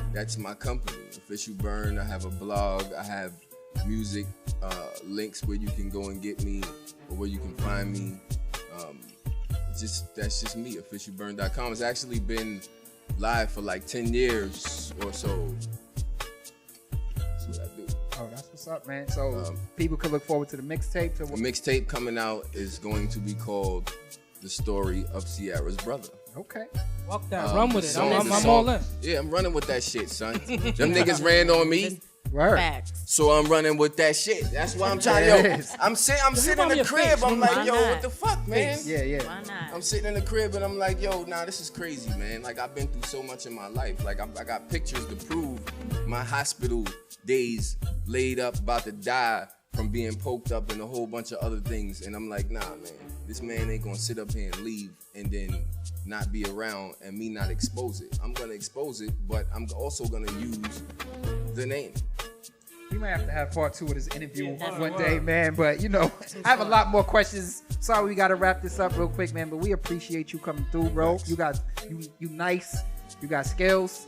D: And that's my company, Official Burn. I have a blog. I have music links where you can go and get me or where you can find me. That's just me, officialburn.com. It's actually been live for like 10 years or so. That's what I do.
B: Oh, that's what's up, man. So people could look forward to the mixtape.
D: The mixtape coming out is going to be called The Story of Ciara's Brother.
B: Okay.
A: Walk that, run with it. I'm
D: song,
A: all in.
D: Yeah, I'm running with that shit, son. Them niggas ran on me.
B: Word.
C: Facts.
D: So I'm running with that shit. That's why I'm trying to, I'm sitting in the crib. I'm like, yo, what the fuck, man?
B: Yeah.
C: Why not?
D: I'm sitting in the crib and I'm like, yo, nah, this is crazy, man. Like, I've been through so much in my life. Like, I got pictures to prove my hospital days laid up, about to die from being poked up and a whole bunch of other things. And I'm like, nah, man, this man ain't gonna sit up here and leave and then not be around and me not expose it. I'm gonna expose it, but I'm also gonna use the name.
B: We might have to have part 2 of this interview one day, man. But, you know, I have a lot more questions. Sorry, we got to wrap this up real quick, man. But we appreciate you coming through, bro. You nice. You got skills.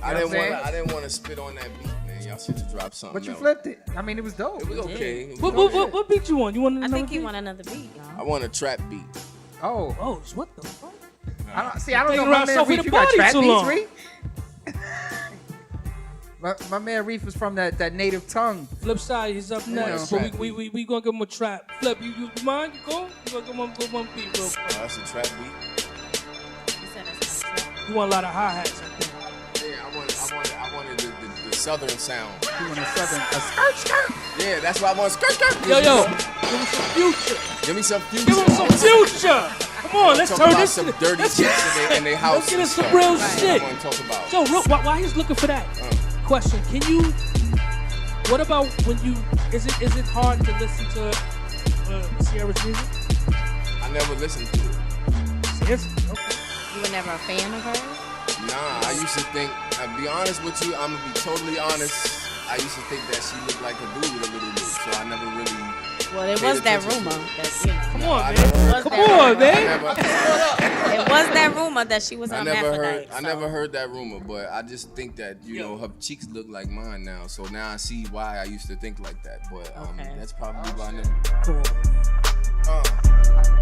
D: I didn't want to spit on that beat, man. Y'all should have dropped something.
B: But you flipped it. I mean, it was dope.
D: It was okay.
A: What beat you want? You want
C: I
A: another
C: think
A: beat?
C: you want another beat, y'all.
D: I want a trap beat.
B: Oh.
A: Oh, what the fuck?
B: I don't know.
A: Taking
B: My
A: around
B: man
A: Sophie
B: Reef,
A: the
B: you got
A: body
B: trap
A: too
B: beats,
A: long.
B: Reef? My man Reef was from that native tongue.
A: Flipside, he's up next.
B: know.
A: But we gonna give him a trap. Flip, you mind? You cool? You gonna give him one beat real quick.
D: That's a trap beat.
C: You said that's not true.
A: You want a lot of hi-hats, I think.
D: Yeah, I wanted the southern sound.
B: You want a skirt.
D: Yeah, that's why I want skirt.
A: Yo, give me some future.
D: Give me some future.
A: Give him some future. Come on, let's
D: talk
A: turn
D: about
A: this.
D: some dirty chicks in their house.
A: Let's get
D: and
A: us some
D: stuff.
A: real
D: That's
A: shit.
D: what I want to talk about.
A: So, while he's looking for that question, can you? What about when you? Is it hard to listen to Ciara's music?
D: I never listened to it.
A: Seriously? Okay.
C: You were never a fan of hers?
D: Nah, I used to think. I'll be honest with you. I'm gonna be totally honest. I used to think that she looked like a dude a little bit, so I never really.
C: Well, it
D: paid
C: was that
D: attention
C: rumor
D: to it.
C: that, you know.
A: Come on,
D: I
A: man.
D: never heard-
A: Come on, man.
C: It was that rumor that she was
D: I
C: on
D: never
C: Aphrodite.
D: heard. I never heard that rumor, but I just think that you know her cheeks look like mine now. So now I see why I used to think like that. But
C: Okay.
D: that's probably why I never.
A: Come on.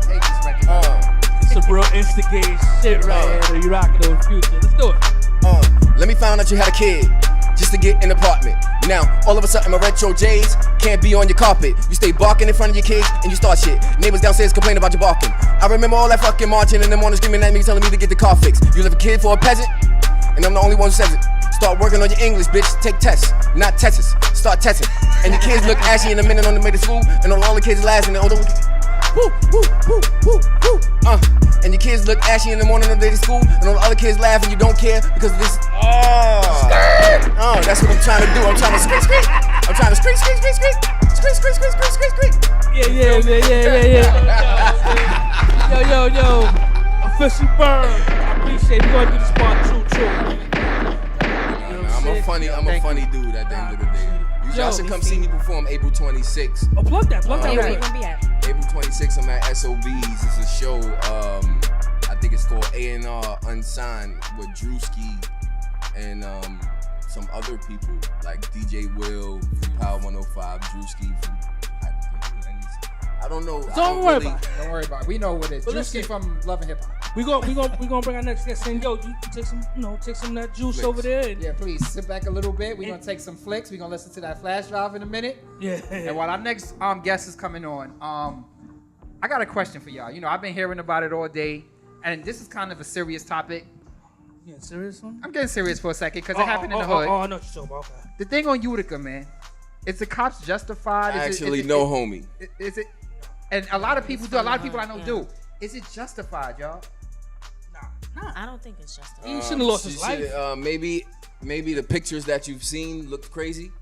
B: Take this record.
A: It's a real instigating shit right here. You rocking those future. Let's do it.
D: Let me find out you had a kid just to get an apartment. Now, all of a sudden, my retro J's can't be on your carpet. You stay barking in front of your kids and you start shit. Neighbors downstairs complain about your barking. I remember all that fucking marching in the morning screaming at me, telling me to get the car fixed. You left a kid for a peasant, and I'm the only one who says it. Start working on your English, bitch. Take tests, not tests. Start testing. And your kids look ashy in a minute on the way to school, and all the kids laughing. And woo, woo, woo, woo, woo. And your kids look ashy in the morning on the way to school, and all the other kids laugh, and you don't care because of this. That's what I'm trying to do. I'm trying to scream. I'm trying to scream.
A: Yeah. Yo. Official Burn. I appreciate it. We're gonna do this part too.
D: I'm a funny dude at the end of the day. Y'all should come see me perform April 26th.
A: Oh, plug that.
C: Where you
A: Right.
C: gonna be at?
D: April 26th, I'm at SOB's. It's a show. I think it's called A&R Unsigned with Drewski and some other people like DJ Will from Power 105, Drewski from. I don't know.
A: Don't worry about it.
B: Don't worry about it. We know what it is.
A: But
B: Drewski
A: listen.
B: from Love and Hip Hop.
A: We gonna bring our next guest in. Yo, you take some of that juice
D: Flicks.
A: over there.
B: Yeah, please sit back a little bit. We're gonna take some flicks. We're gonna listen to that flash drive in a minute.
A: Yeah.
B: And while our next guest is coming on, I got a question for y'all. You know, I've been hearing about it all day, and this is kind of a serious topic.
A: Yeah, serious one?
B: I'm getting serious for a second because it happened in the hood.
A: Oh, I know what you're talking about. Okay.
B: The thing on Utica, man, is the cops justified?
D: Actually, no, homie.
B: Is it? And a lot of people do. A lot of people I know do. Is it justified, y'all?
C: No, I don't think it's justified.
A: He shouldn't have lost his life.
D: Maybe the pictures that you've seen looked crazy,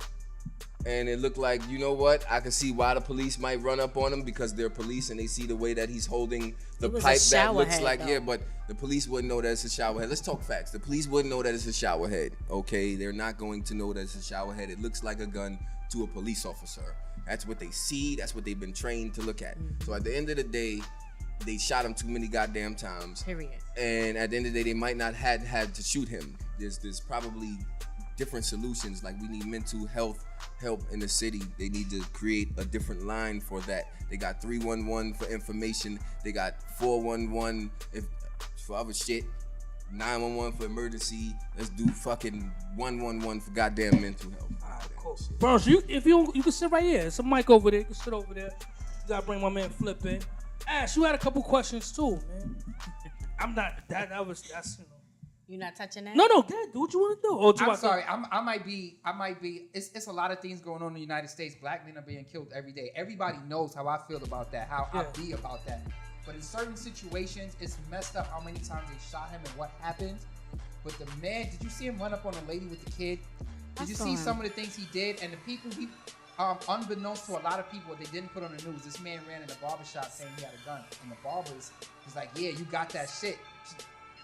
D: and it looked like, you know what? I can see why the police might run up on him because they're police and they see the way that he's holding the
C: It was a
D: pipe that
C: shower
D: looks
C: head,
D: like
C: though.
D: yeah, but the police wouldn't know that it's a shower head. Let's talk facts. The police wouldn't know that it's a shower head. Okay, they're not going to know that it's a shower head. It looks like a gun to a police officer. That's what they see. That's what they've been trained to look at. So at the end of the day, they shot him too many goddamn times.
C: Period.
D: And at the end of the day, they might not had to shoot him. There's probably different solutions. Like we need mental health help in the city. They need to create a different line for that. They got 311 for information. They got 411 for other shit. 911 for emergency. Let's do fucking 111 for goddamn mental health.
A: Cool. Bro, so you can sit right here. There's a mic over there. You can sit over there. You gotta bring my man Flip in. Ash, you had a couple questions too, man. I'm not that's
C: You're not touching that?
A: No, Dad, do what you want to do.
B: I'm sorry. I might be. It's a lot of things going on in the United States. Black men are being killed every day. Everybody knows how I feel about that. How I be about that. But in certain situations, it's messed up how many times they shot him and what happened. But the man, did you see him run up on a lady with the kid? Did you see some of the things he did? And the people unbeknownst to a lot of people, they didn't put on the news. This man ran in the barbershop saying he had a gun. And the barbers was like, yeah, you got that shit.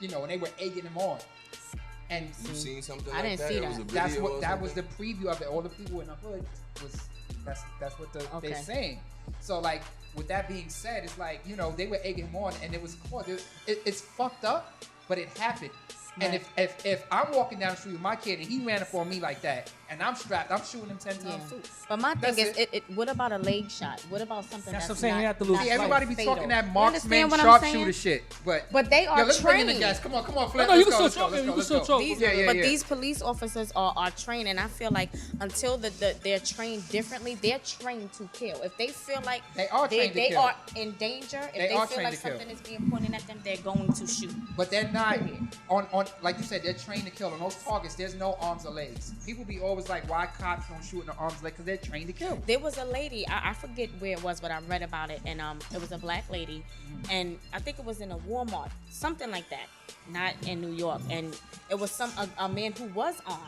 B: You know, and they were egging him on. And
D: you seen something
C: I
D: like
C: didn't
D: that?
C: see
D: It
C: that.
D: was a video
B: that was the preview of it. All the people in the hood that's what they're saying. So like with that being said, it's like, you know, they were egging him on and it was caught. It's fucked up, but it happened. And if I'm walking down the street with my kid and he ran up on me like that and I'm strapped, I'm shooting him 10 times too.
C: But my thing is, what about a leg shot? What about something that's
A: what I'm saying. You have to
C: not
A: lose.
B: See, everybody be
C: fatal?
B: talking that
C: You
B: marksman,
C: understand what I'm
B: sharpshooter
C: saying?
B: shit. But
C: they are
B: let's bring in the
C: trained.
B: guys. Come on, Flip.
A: No, you can
B: Let's
A: still
B: go,
A: talk. You
B: let's
A: can
B: go.
A: still talk.
C: But these police officers are trained, and I feel like until they're trained differently, they're trained to kill. If they feel like
B: They are trained to
C: they
B: kill.
C: are in danger, if
B: They
C: they
B: are
C: feel
B: trained
C: like
B: to kill.
C: something is being pointed at them, they're going to shoot.
B: But they're not on like you said, they're trained to kill. On those targets, there's no arms or legs. People be always like, why cops don't shoot in the arms or legs? Because they're trained to kill.
C: There was a lady, I forget where it was, but I read about it, and it was a black lady, and I think it was in a Walmart, something like that, not in New York, and it was a man who was armed,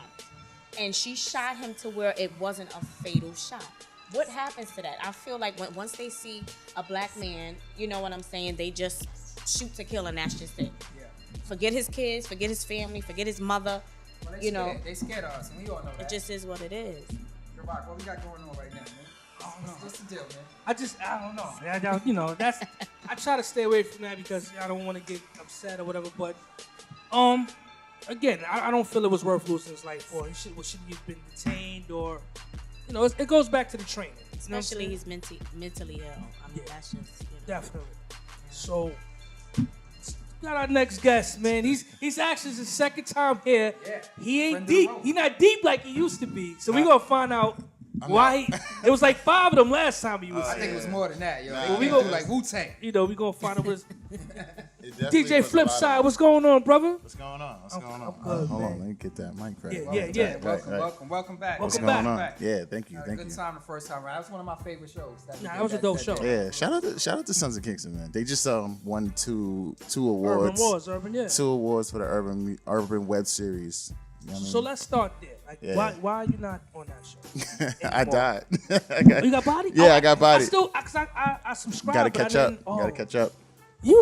C: and she shot him to where it wasn't a fatal shot. What happens to that? I feel like once they see a black man, you know what I'm saying, they just shoot to kill, and that's just it.
B: Yeah.
C: Forget his kids, forget his family, forget his mother.
B: Well, they scared of us, and we all know that.
C: It just is what it is.
B: Rock, what we got going on right now, man?
A: I don't know.
B: What's the deal, man?
A: I don't know. You know, I try to stay away from that because I don't want to get upset or whatever. But again, I don't feel it was worth losing his life for. Should he have been detained or, you know, it goes back to the training.
C: Especially he's mentally ill. I mean, that's just, you know.
A: Definitely. So, got our next guest, man. He's actually his second time here.
B: Yeah.
A: He ain't
B: Friend of the
A: deep.
B: road.
A: He not deep like he used to be. So we gonna find out why. It was like 5 of them last time he was
B: I
A: here.
B: think it was more than that, yo.
E: Nah,
B: They
A: we go-
B: do like Wu-Tang.
A: You know, we gonna find out what's
E: It definitely
A: DJ
E: was a lot
A: Flipside.
E: of-
A: What's going on, brother?
E: What's going on? What's going on?
A: good,
E: Hold
A: man.
E: on, let me get that mic right.
A: Yeah.
B: Welcome back.
E: What's
A: Welcome
E: going
A: back.
E: on? Yeah, thank you,
B: Had a
E: thank
B: good
E: you.
B: time the first time around. That was one of my favorite shows.
A: That was a dope show.
E: Yeah, shout out to Sons of Kingston, man. They just won two
A: Urban
E: awards.
A: Wars, Urban, yeah.
E: 2 awards for the urban web series. You know what I mean?
A: So let's start there. Like,
E: Yeah.
A: why are you not on that show?
E: I
A: anymore?
E: died.
A: Oh, you got body?
E: Yeah, I got body.
A: I still, cause I subscribed.
E: Gotta
A: but I
E: catch up.
A: didn't- oh.
E: Gotta catch up.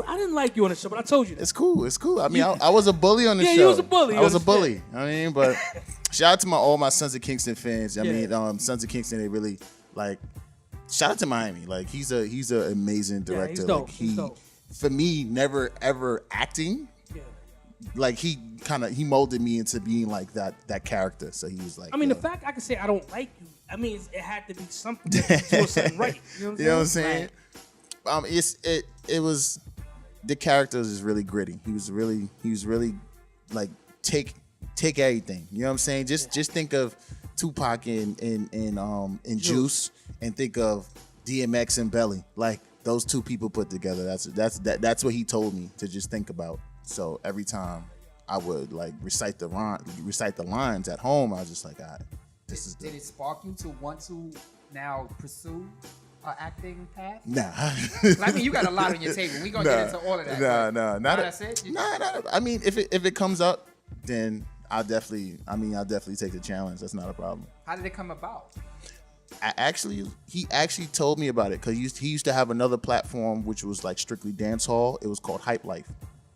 A: I didn't like you on the show, but I told you that.
E: It's cool. It's cool. I mean, I was a bully on the
A: Yeah,
E: show.
A: you was a bully.
E: I was a bully. I mean, but shout out to all my Sons of Kingston fans. I mean, Sons of Kingston, they really like. Shout out to Miami. Like he's an amazing director.
A: he's dope.
E: Like
A: He's dope.
E: for me, never ever acting.
A: Yeah.
E: Like he molded me into being like that character. So he was like.
A: I mean, the fact I can say I don't like you, I mean, it had to be something. You were something right. You know what I'm saying?
E: It was the characters is really gritty. He was really like take everything. You know what I'm saying? Just think of Tupac and Juice and think of DMX and Belly. Like those two people put together. That's what he told me to just think about. So every time I would like recite the lines at home, I was just like, all right,
B: Did it spark you to want to now pursue an acting path?
E: Nah.
B: I mean, you got a lot on your table. We're going to get into all of that.
E: Nah.
B: That's it?
E: I mean, if it comes up, then I'll definitely take the challenge. That's not a problem.
B: How did it come about?
E: He actually told me about it because he used to have another platform which was like strictly dance hall. It was called Hype Life.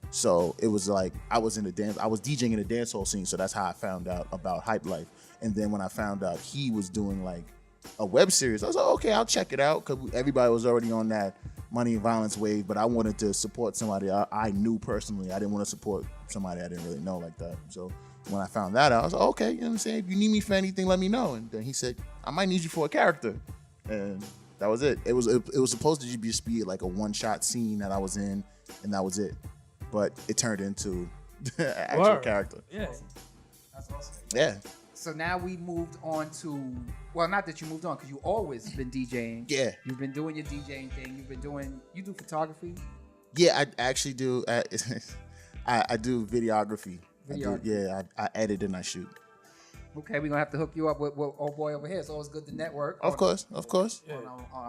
E: So it was like I was DJing in the dance hall scene. So that's how I found out about Hype Life. And then when I found out he was doing like a web series, I was like, okay, I'll check it out because everybody was already on that money and violence wave. But I wanted to support somebody I knew personally. I didn't want to support somebody I didn't really know like that. So when I found that out, I was like, okay, you know what I'm saying? If you need me for anything, let me know. And then he said, I might need you for a character. And that was it. It was supposed to just be like a one-shot scene that I was in, and that was it. But it turned into an actual character.
A: Yeah.
B: That's awesome.
E: Yeah.
B: So now we moved on to, well, not that you moved on, because you always been DJing.
E: Yeah.
B: You've been doing your DJing thing. You do photography?
E: Yeah, I actually do. I do videography. I edit and I shoot.
B: Okay, we're going to have to hook you up with old boy over here. It's always good to network.
E: Of course.
B: On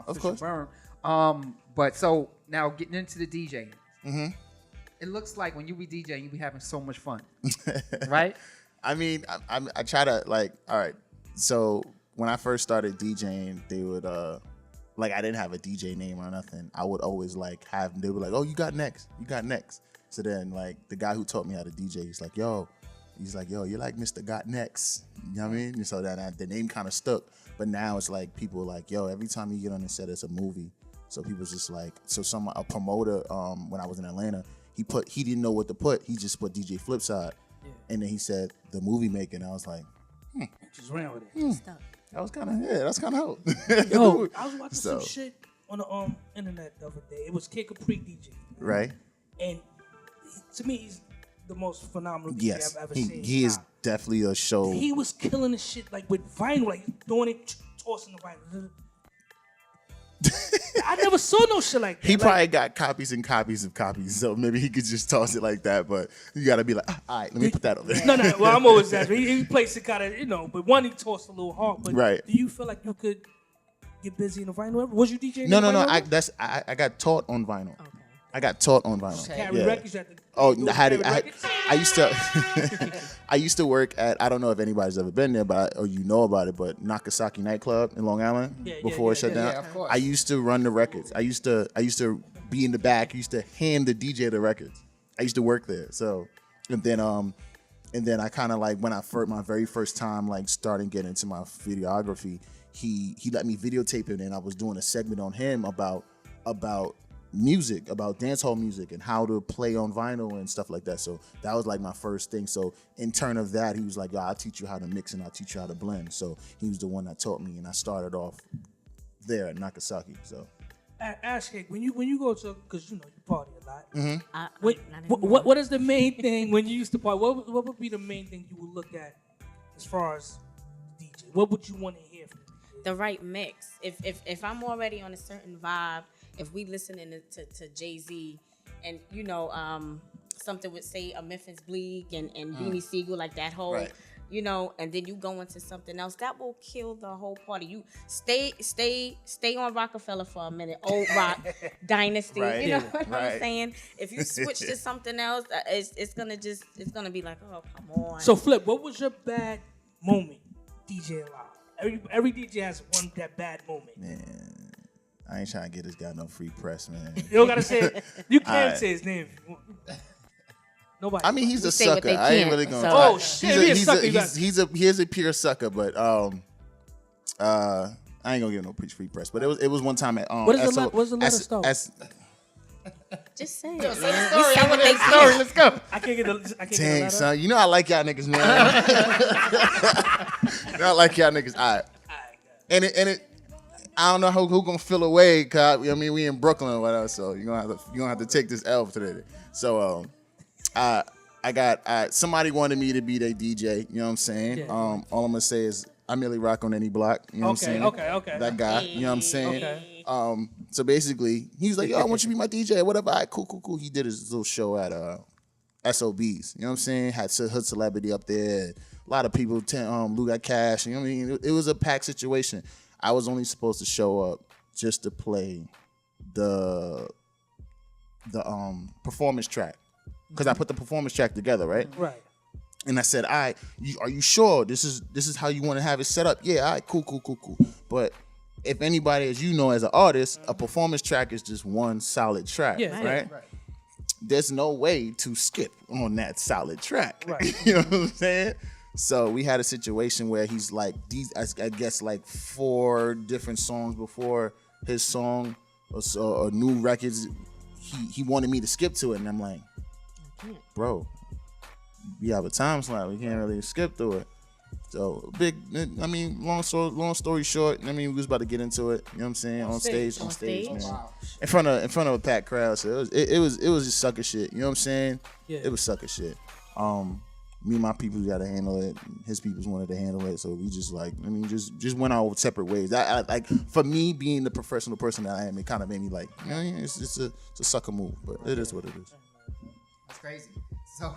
B: Official Burn. But so now getting into the DJing. Mm-hmm. It looks like when you be DJing, you be having so much fun, right?
E: I mean, I try to like. All right, so when I first started DJing, they would like I didn't have a DJ name or nothing. I would always like have they were like, oh, you got next. So then like the guy who taught me how to DJ, he's like, yo, you're like Mr. Got Next. You know what I mean? And so then the name kind of stuck. But now it's like people are like, yo, every time you get on the set, it's a movie. So people's just like, a promoter when I was in Atlanta. He didn't know what to put. He just put DJ Flipside. Yeah. And then he said the movie making. I was like,
A: just ran with it.
E: That's kind of hope.
A: Yo, I was watching some shit on the internet the other day. It was Kid Capri DJ.
E: Right.
A: And to me, he's the most phenomenal DJ I've ever seen.
E: He is definitely a show.
A: He was killing the shit like with vinyl, like doing it, tossing the vinyl. I never saw no shit like that.
E: He probably got copies and copies of copies, so maybe he could just toss it like that. But you gotta be like, all right, let me put that on there.
A: No. Well, I'm always that. He plays it kind of, but one he tossed a little hard. But
E: right.
A: Do you feel like you could get busy in the vinyl? Was you DJing?
E: No. I got taught on vinyl. Okay. I got taught on vinyl.
A: Carry records at the.
E: Oh, I used to. I used to work at. I don't know if anybody's ever been there, or you know about it, but Nakasaki nightclub in Long Island before it shut down.
B: Yeah, of course.
E: I used to run the records. I used to be in the back. I used to hand the DJ the records. I used to work there. So, and then I kind of like when my very first time like starting getting into my videography, he let me videotape it, and I was doing a segment on him about music, about dancehall music and how to play on vinyl and stuff like that. So that was like my first thing. So in turn of that, he was like, yo, I'll teach you how to mix and I'll teach you how to blend. So he was the one that taught me, and I started off there at Nakasaki. So
A: Ash Cake, when you go to, because you party a lot.
E: Mm-hmm.
A: What is the main thing when you used to party? What would be the main thing you would look at as far as DJ? What would you want to hear from
C: the right mix? If I'm already on a certain vibe, if we listening to Jay-Z and something with say a Memphis Bleak and Beanie Siegel, like that whole and then you go into something else, that will kill the whole party. You stay on Rockefeller for a minute, old rock dynasty.
E: Right.
C: You know what I'm saying? If you switch to something else, it's gonna be like, oh, come on.
A: So Flip, what was your bad moment DJ live? Every DJ has one that bad moment.
E: Man, I ain't trying to get this guy no free press, man.
A: You don't gotta say it. You can't say his name. Nobody.
E: I mean, he's a sucker. I ain't really gonna.
A: Oh shit,
E: he's a pure sucker. But I ain't gonna give no free press. But it was one time at
A: What's the letter start?
C: Just say it.
B: Yo, say the story. I want to hear the story. Let's go.
A: I can't get the
E: Dang,
A: letter.
E: son. You know I like y'all niggas, man. I like y'all niggas. All right. And it. I don't know who gonna feel away, cause I mean we in Brooklyn or whatever. So you gonna have to take this L today. So I got somebody wanted me to be their DJ. You know what I'm saying?
A: Yeah.
E: All I'm gonna say is I merely rock on any block. You know what I'm saying?
A: Okay.
E: That guy. You know what I'm saying?
A: Okay.
E: So basically, he was like, "Yo, I want you to be my DJ, whatever." All right, cool. He did his little show at SOBs. You know what I'm saying? Had hood celebrity up there. A lot of people. Lou got cash. You know what I mean? It was a packed situation. I was only supposed to show up just to play the performance track, because I put the performance track together, right?
A: Right.
E: And I said, "All right, are you sure this is how you want to have it set up?" Yeah, all right, cool. But if anybody, as you know, as an artist, a performance track is just one solid track, right? There's no way to skip on that solid track.
A: Right.
E: You know what I'm saying? So we had a situation where he's like I guess like 4 different songs before his song or new records. He wanted me to skip to it, and I'm like, bro, we have a time slot. We can't really skip through it. So long story short, we was about to get into it. You know what I'm saying? On stage, man.
B: Wow.
E: In front of a packed crowd. So it was just sucker shit. You know what I'm saying? Yeah. It was sucker shit. Me and my people got to handle it. His peoples wanted to handle it, so we just just went our separate ways. I like, for me, being the professional person that I am, it kind of made me like, it's a sucker move, but it is what it is.
B: That's crazy. So,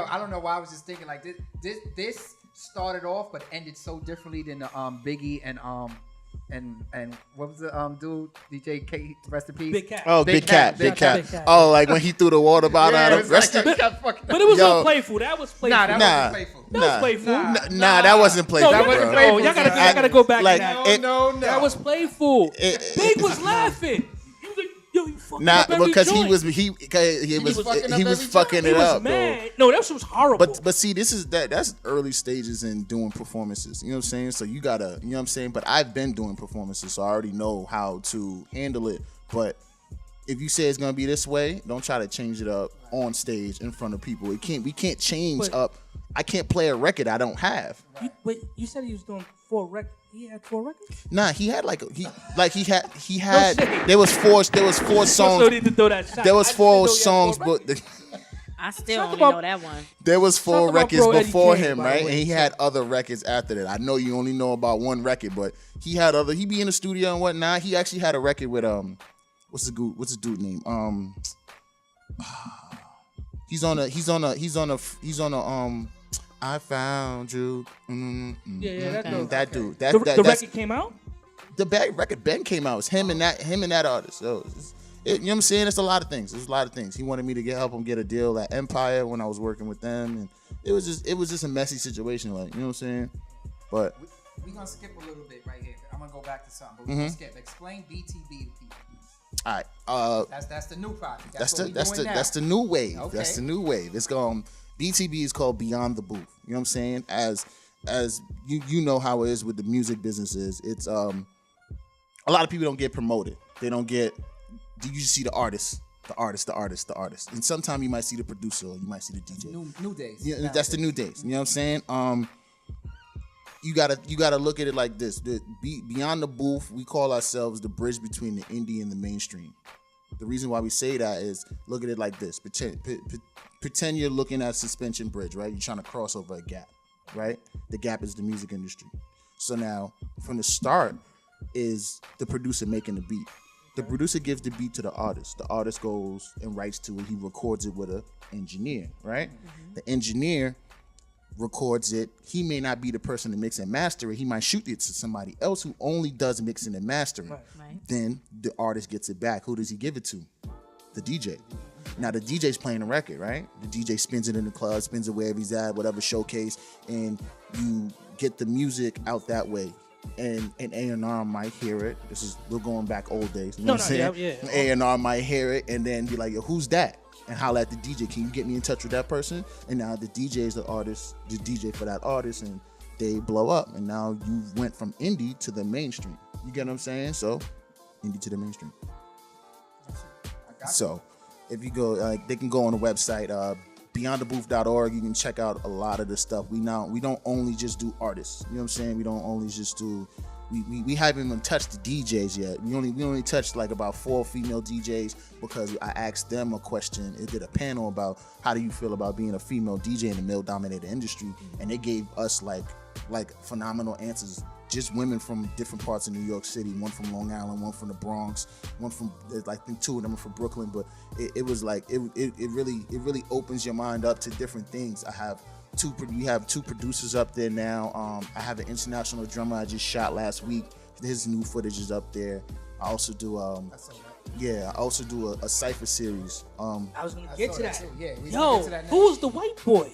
B: I don't know why I was just thinking like this started off but ended so differently than the Biggie and what was the dude, DJ K, rest in peace?
A: Big Cat.
E: Oh, Big Cat. Oh, like when he threw the water bottle at him.
A: But it was all playful. That was playful.
B: Nah, that wasn't playful.
A: That was playful.
E: Nah, that wasn't playful.
A: No, that wasn't playful. Y'all gotta go back
E: like,
A: to that.
B: No.
A: That was playful. Big was laughing. He was like, yo, you fucking up every
E: because
A: joint.
E: he was fucking it up.
A: Mad. No, that shit was horrible.
E: But see, that's early stages in doing performances. You know what I'm saying? So you gotta, you know what I'm saying? But I've been doing performances, so I already know how to handle it. But if you say it's gonna be this way, don't try to change it up on stage in front of people. We can't change up. I can't play a record I don't have.
A: You said he was doing 4 records. He had 4 records?
E: Nah, he had he had there was four songs.
A: No need to throw that shot.
E: There was 4 songs, but
C: I still only know that one.
E: there was 4 records
A: Bro Eddie
E: before
A: King,
E: him,
A: by the
E: right?
A: way.
E: And he had other records after that. I know you only know about one record, but he had other. He be in the studio and whatnot. He actually had a record with what's his dude name? He's on a I found you. That dude.
A: The record came out?
E: The record Ben came out. It's him and that artist. So you know what I'm saying? It's a lot of things. There's a lot of things. He wanted me to help him get a deal at Empire when I was working with them, and it was just a messy situation, like, you know what I'm saying? But
B: we're gonna skip a little bit right here. I'm gonna go back to something, but we're gonna skip. Explain BTB to people.
E: all right,
B: That's the new project.
E: that's the new wave.
B: Okay.
E: That's the new wave. It's BTB is called Beyond the Booth. You know what I'm saying? As you know how it is with the music businesses. It's a lot of people don't get promoted. They don't get. You just see the artist. And sometimes you might see the producer or you might see the DJ.
B: New days.
E: Yeah, that's the new days. You know what I'm saying? You gotta look at it like this. Beyond the Booth, we call ourselves the bridge between the indie and the mainstream. The reason why we say that is, look at it like this. Pretend you're looking at a suspension bridge, right? You're trying to cross over a gap, right? The gap is the music industry. So now, from the start, is the producer making the beat. The producer gives the beat to the artist. The artist goes and writes to it. He records it with an engineer, right? Mm-hmm. The engineer records it. He may not be the person to mix and master it. He might shoot it to somebody else who only does mixing and mastering.
C: Right.
E: Then the artist gets it back. Who does he give it to? The DJ. Now the DJ's playing the record, right? The DJ spins it in the club, spins it wherever he's at, whatever showcase, and you get the music out that way. And A&R might hear it. We're going back old days. You know what I'm saying?
A: Yeah.
E: A&R might hear it and then be like, yo, who's that? And holler at the DJ. Can you get me in touch with that person? And now the DJ is the artist, the DJ for that artist, and they blow up. And now you went from indie to the mainstream. You get what I'm saying? So, indie to the mainstream. So, if you go, they can go on the website, beyondthebooth.org. You can check out a lot of the stuff. We don't only just do artists. You know what I'm saying? We don't only just do. We haven't even touched the DJs yet. We only touched like about 4 female DJs because I asked them a question. It did a panel about how do you feel about being a female DJ in a male-dominated industry, and they gave us like phenomenal answers. Just women from different parts of New York City. One from Long Island, one from the Bronx, one from, I think 2 of them are from Brooklyn. But it was like it really opens your mind up to different things. We have 2 producers up there now. I have an international drummer I just shot last week. His new footage is up there. I also do a cypher series.
A: I was gonna get to that.
B: Yeah,
A: Yo, who was the white boy?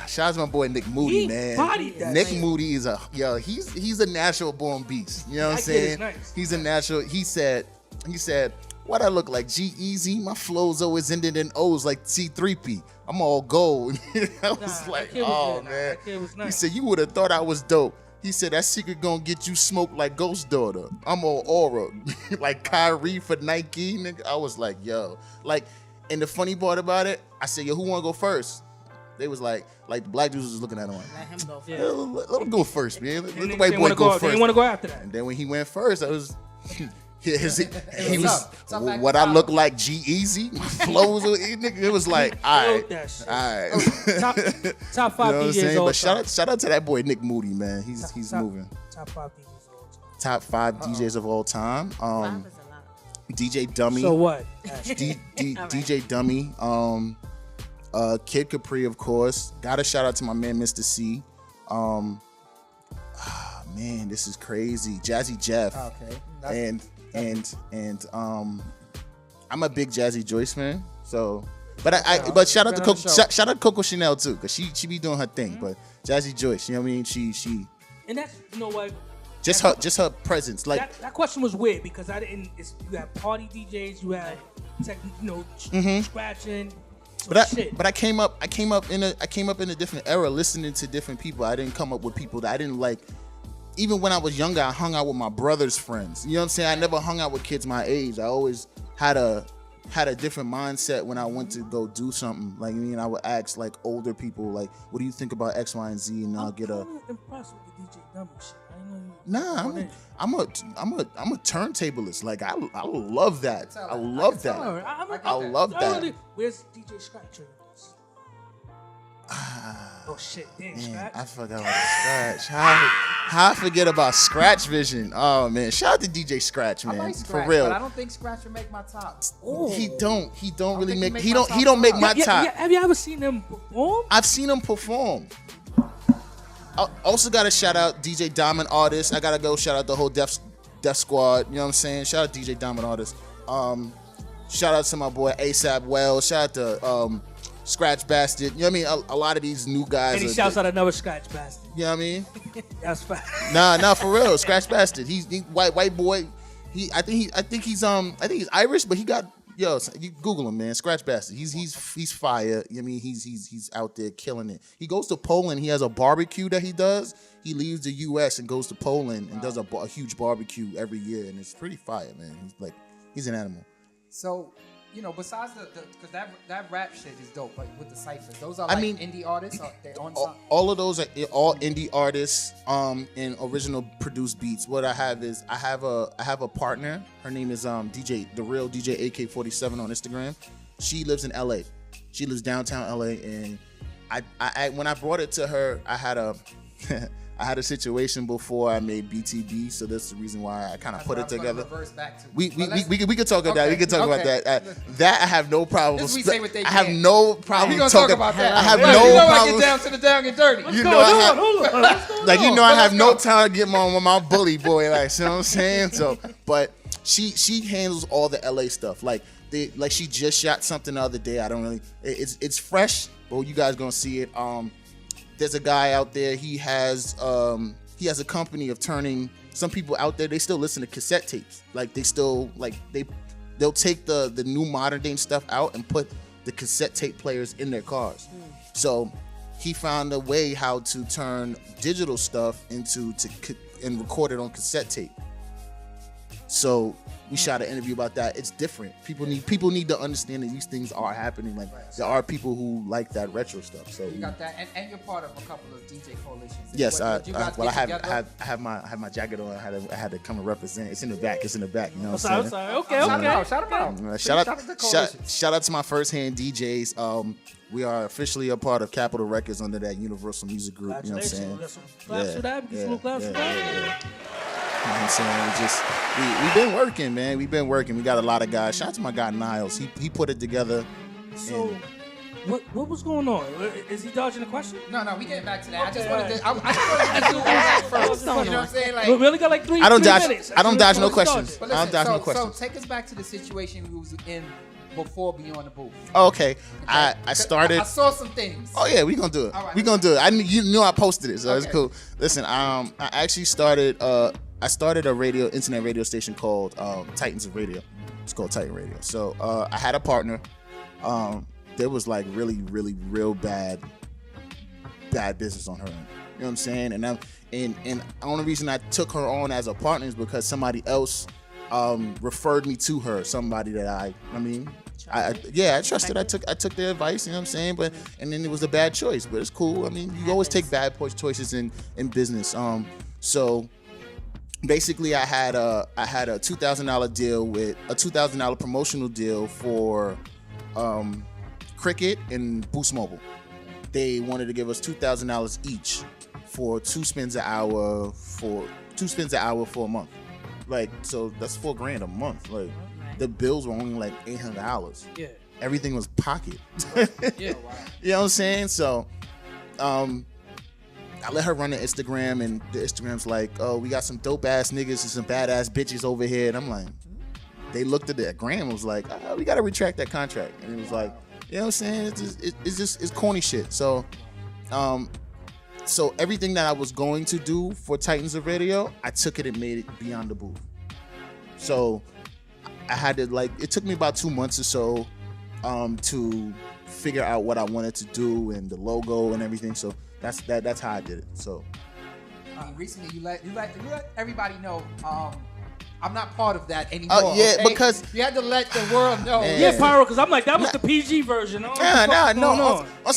E: Shout out to my boy Nick Moody,
A: He
E: man.
A: bodied that
E: Nick
A: shit.
E: Moody is he's a natural born beast. You know what I'm
A: That kid
E: saying?
A: is nice.
E: He's a natural. He said, what I look like? G-Eazy? My flow's always ended in O's like C3P. I'm all gold. I was like, oh man.
A: That kid was nice.
E: He said, you would have thought I was dope. He said, that secret gonna get you smoked like Ghost Daughter. I'm all aura. Like Kyrie for Nike, nigga. I was like, yo. Like, and the funny part about it, I said, yo, who wanna go first? They was like the black dudes was looking at him like,
C: Let him go.
A: Yeah.
E: let him go first, man. Let the
A: They
E: white
A: didn't
E: boy
A: wanna
E: go
A: They
E: first.
A: didn't want to go after that.
E: And then when he went first, I was. He was
B: Tough act
E: what
B: to
E: I
B: follow.
E: look like G-Eazy. My flows, it was like, all right,
A: That shit.
E: all right.
A: Top
E: You know what
A: five
E: I'm
A: DJs
E: saying?
A: all
E: But
A: time.
E: shout out to that boy Nick Moody, man. He's moving.
A: Top five DJs all time.
E: Top 5 DJs of all time.
C: 5 is a lot.
E: DJ Dummy.
A: So what?
E: DJ Dummy. Kid Capri, of course. Gotta shout out to my man Mr. C. Man, this is crazy. Jazzy Jeff.
B: Okay.
E: And I'm a big Jazzy Joyce fan. So, but shout out to
B: Been on the show.
E: shout out Coco Chanel too, cause she be doing her thing. But Jazzy Joyce, you know what I mean? She
A: And that's, you know what?
E: just her presence, like
A: That question was weird because I didn't. You have party DJs, you have scratching.
E: But I came up in a different era, listening to different people. I didn't come up with people that I didn't like. Even when I was younger, I hung out with my brother's friends. You know what I'm saying? I never hung out with kids my age. I always had a different mindset when I went to go do something. Like, I mean, I would ask like older people, like, what do you think about X, Y, and Z? And I'll get a.
A: I'm impressed with the DJ Dummy shit. I know you.
E: Nah, I'm a turntablist. Like I love that. I love that. I love that.
A: Where's DJ Scratch? Oh shit, damn,
E: Man,
A: Scratch.
E: I forgot about Scratch. How I forget about Scratch Vision? Oh man, shout out to DJ Scratch,
B: I
E: man.
B: like Scratch,
E: For real.
B: but I don't think Scratch would make my top.
E: He don't really
B: think
E: make
B: he
E: he
B: make
E: don't
B: my
E: he
B: top
E: don't make
B: five.
E: my
A: Yeah,
E: top.
A: yeah, have you ever seen him perform?
E: I've seen him perform. I also got to shout out DJ Diamond Artist. I gotta go shout out the whole Def Squad. You know what I'm saying? Shout out DJ Diamond Artist. Shout out to my boy ASAP Wells. Shout out to Scratch Bastard. You know what I mean? A lot of these new guys.
A: And he shouts out another Scratch bastard.
E: You know what I mean?
A: That's fine.
E: Nah, for real. Scratch Bastard. He's white boy. I think he's Irish, but he got you Google him, man. Scratch Bastard. He's fire. I mean, he's out there killing it. He goes to Poland. He has a barbecue that he does. He leaves the U.S. and goes to Poland and does a huge barbecue every year, and it's pretty fire, man. He's an animal.
B: So, besides because that rap shit is dope, like with the ciphers. Those are like indie artists. Or they on something?
E: All of those are all indie artists and original produced beats. What I have is I have a partner. Her name is the real DJ AK47 on Instagram. She lives in LA. She lives downtown LA, and I when I brought it to her, I had a I had a situation before I made BTB, so that's the reason why I kind of put it together. We could talk about that. We could talk about that. That I have no problem.
B: This we say what they
E: I have
B: can.
E: no problem
B: We gonna
E: talking
B: talk about that.
E: I have
B: You
E: no
B: know I
E: problem.
B: get down to the down and dirty.
E: You know I have,
A: Hold on. What's going
E: like, you
A: on?
E: know, I have no time to get my bully boy, like, you know what I'm saying? So, but she handles all the LA stuff. Like she just shot something the other day. I don't really, it's fresh, but you guys gonna see it. There's a guy out there. He has a company of turning some people out there. They still listen to cassette tapes. Like they still they'll take the new modern day stuff out and put the cassette tape players in their cars. So he found a way how to turn digital stuff and record it on cassette tape. So we shot an interview about that. It's different. People need to understand that these things are happening. Like there are people who like that retro stuff. So
B: You got that, and you're part of a couple of DJ coalitions.
E: yes,
B: What, you guys get together?
E: I have my jacket on. I had to come and represent. It's in the back. You know what
A: I'm
E: I'm saying?
A: sorry. Okay.
B: Shout them out.
E: Shout out to my first hand DJs. We are officially a part of Capitol Records under that Universal Music Group. You know what I'm saying?
A: Got some claps for that. Get some claps for that.
E: You know what I'm saying? We've been working, man. We've been working. We got a lot of guys. Shout out to my guy Niles. He put it together.
A: So, what was going on? Is he dodging the question?
B: No, we getting back to that. I just wanted to do that first. You know what I'm saying?
A: We
B: Like,
A: really got like three
E: I don't dodge.
A: minutes.
E: I don't dodge no
A: Let's start
E: questions.
A: it.
B: but
E: I don't
B: listen,
E: dodge no
B: so
E: questions.
B: take us back to the situation we was in before Beyond the Booth.
E: Okay, I started.
B: I saw some things.
E: Oh yeah, we gonna do it.
B: All right.
E: We gonna do it. You knew I posted it, so it's
B: Okay.
E: cool. Listen, I actually started. I started a internet radio station called Titans of Radio. It's called Titan Radio. So I had a partner. There was like really real bad business on her end. You know what I'm saying? And the only reason I took her on as a partner is because somebody else referred me to her. Somebody that I trusted. I took their advice. You know what I'm saying? And then it was a bad choice, but it's cool. I mean, you always take bad choices in business. So basically, I had a $2,000 deal with a $2,000 promotional deal for Cricket and Boost Mobile. They wanted to give us $2,000 each for 2 spins an hour for a month. Like, so that's $4,000 a month. Like, the bills were only like $800.
A: Yeah.
E: Everything was pocket.
A: Yeah. Wow.
E: You know what I'm saying? So, I let her run the Instagram, and the Instagram's like, oh, we got some dope ass niggas and some badass bitches over here. And I'm like, they looked at the gram and was like, oh, we gotta retract that contract. And it was like, you know what I'm saying? It's corny shit. So, so everything that I was going to do for Titans of Radio, I took it and made it beyond the booth. So I had to, like, it took me about 2 months or so to figure out what I wanted to do and the logo and everything. So that's how I did it. So
B: recently you let everybody know I'm not part of that anymore.
E: Yeah,
B: okay?
E: because
B: you had to let the world know.
A: Yeah, Pyro, because I'm like, that was the PG version.
E: No. On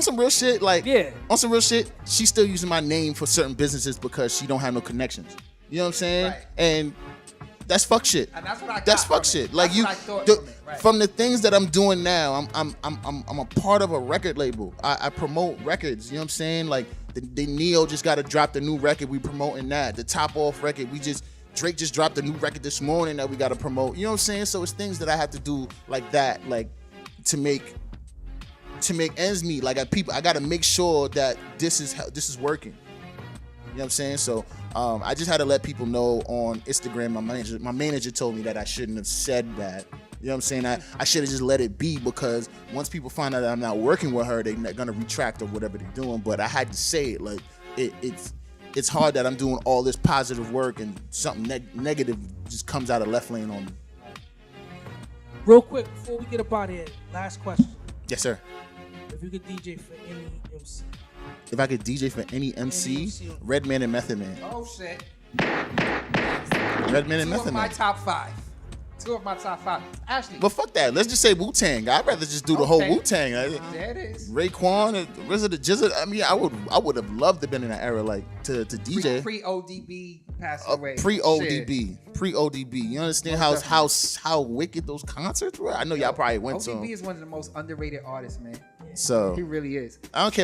E: some real shit, like, on some real shit, she's still using my name for certain businesses because she don't have no connections. You know what I'm saying?
B: Right.
E: And that's fuck shit.
B: And that's what I got
E: That's
B: from
E: fuck
B: it.
E: shit. Like,
B: That's
E: you,
B: what I thought from it, right.
E: from the things that I'm doing now, I'm a part of a record label. I promote records. You know what I'm saying? Like, the Neo just got to drop the new record. We promoting that. The Top Off record. Drake just dropped a new record this morning that we got to promote. You know what I'm saying? So it's things that I have to do like that, like to make ends meet. Like, I got to make sure that this is working. You know what I'm saying? So I just had to let people know on Instagram. My manager told me that I shouldn't have said that. You know what I'm saying? I should have just let it be, because once people find out that I'm not working with her, they're gonna retract or whatever they're doing. But I had to say it. Like, it's hard that I'm doing all this positive work and something negative just comes out of left lane on me.
A: Real quick, before we get up out of here, last question.
E: Yes, sir.
A: If you could DJ for any MC.
E: If I could DJ for any MC, Redman and Method Man.
B: Oh shit.
E: Redman and Method Man.
B: My top 5. 2 of my top 5. Ashley.
E: Well, fuck that. Let's just say Wu-Tang. I'd rather just do the whole Wu-Tang.
B: There it is.
E: Raekwon, RZA, the Jizzle. I mean, I would have loved to been in that era, like to DJ.
B: Pre-ODB passed away.
E: Pre-ODB. You understand how wicked those concerts were? I know y'all probably went to them.
B: ODB is one of the most underrated artists, man.
E: So
B: he really is.
E: I don't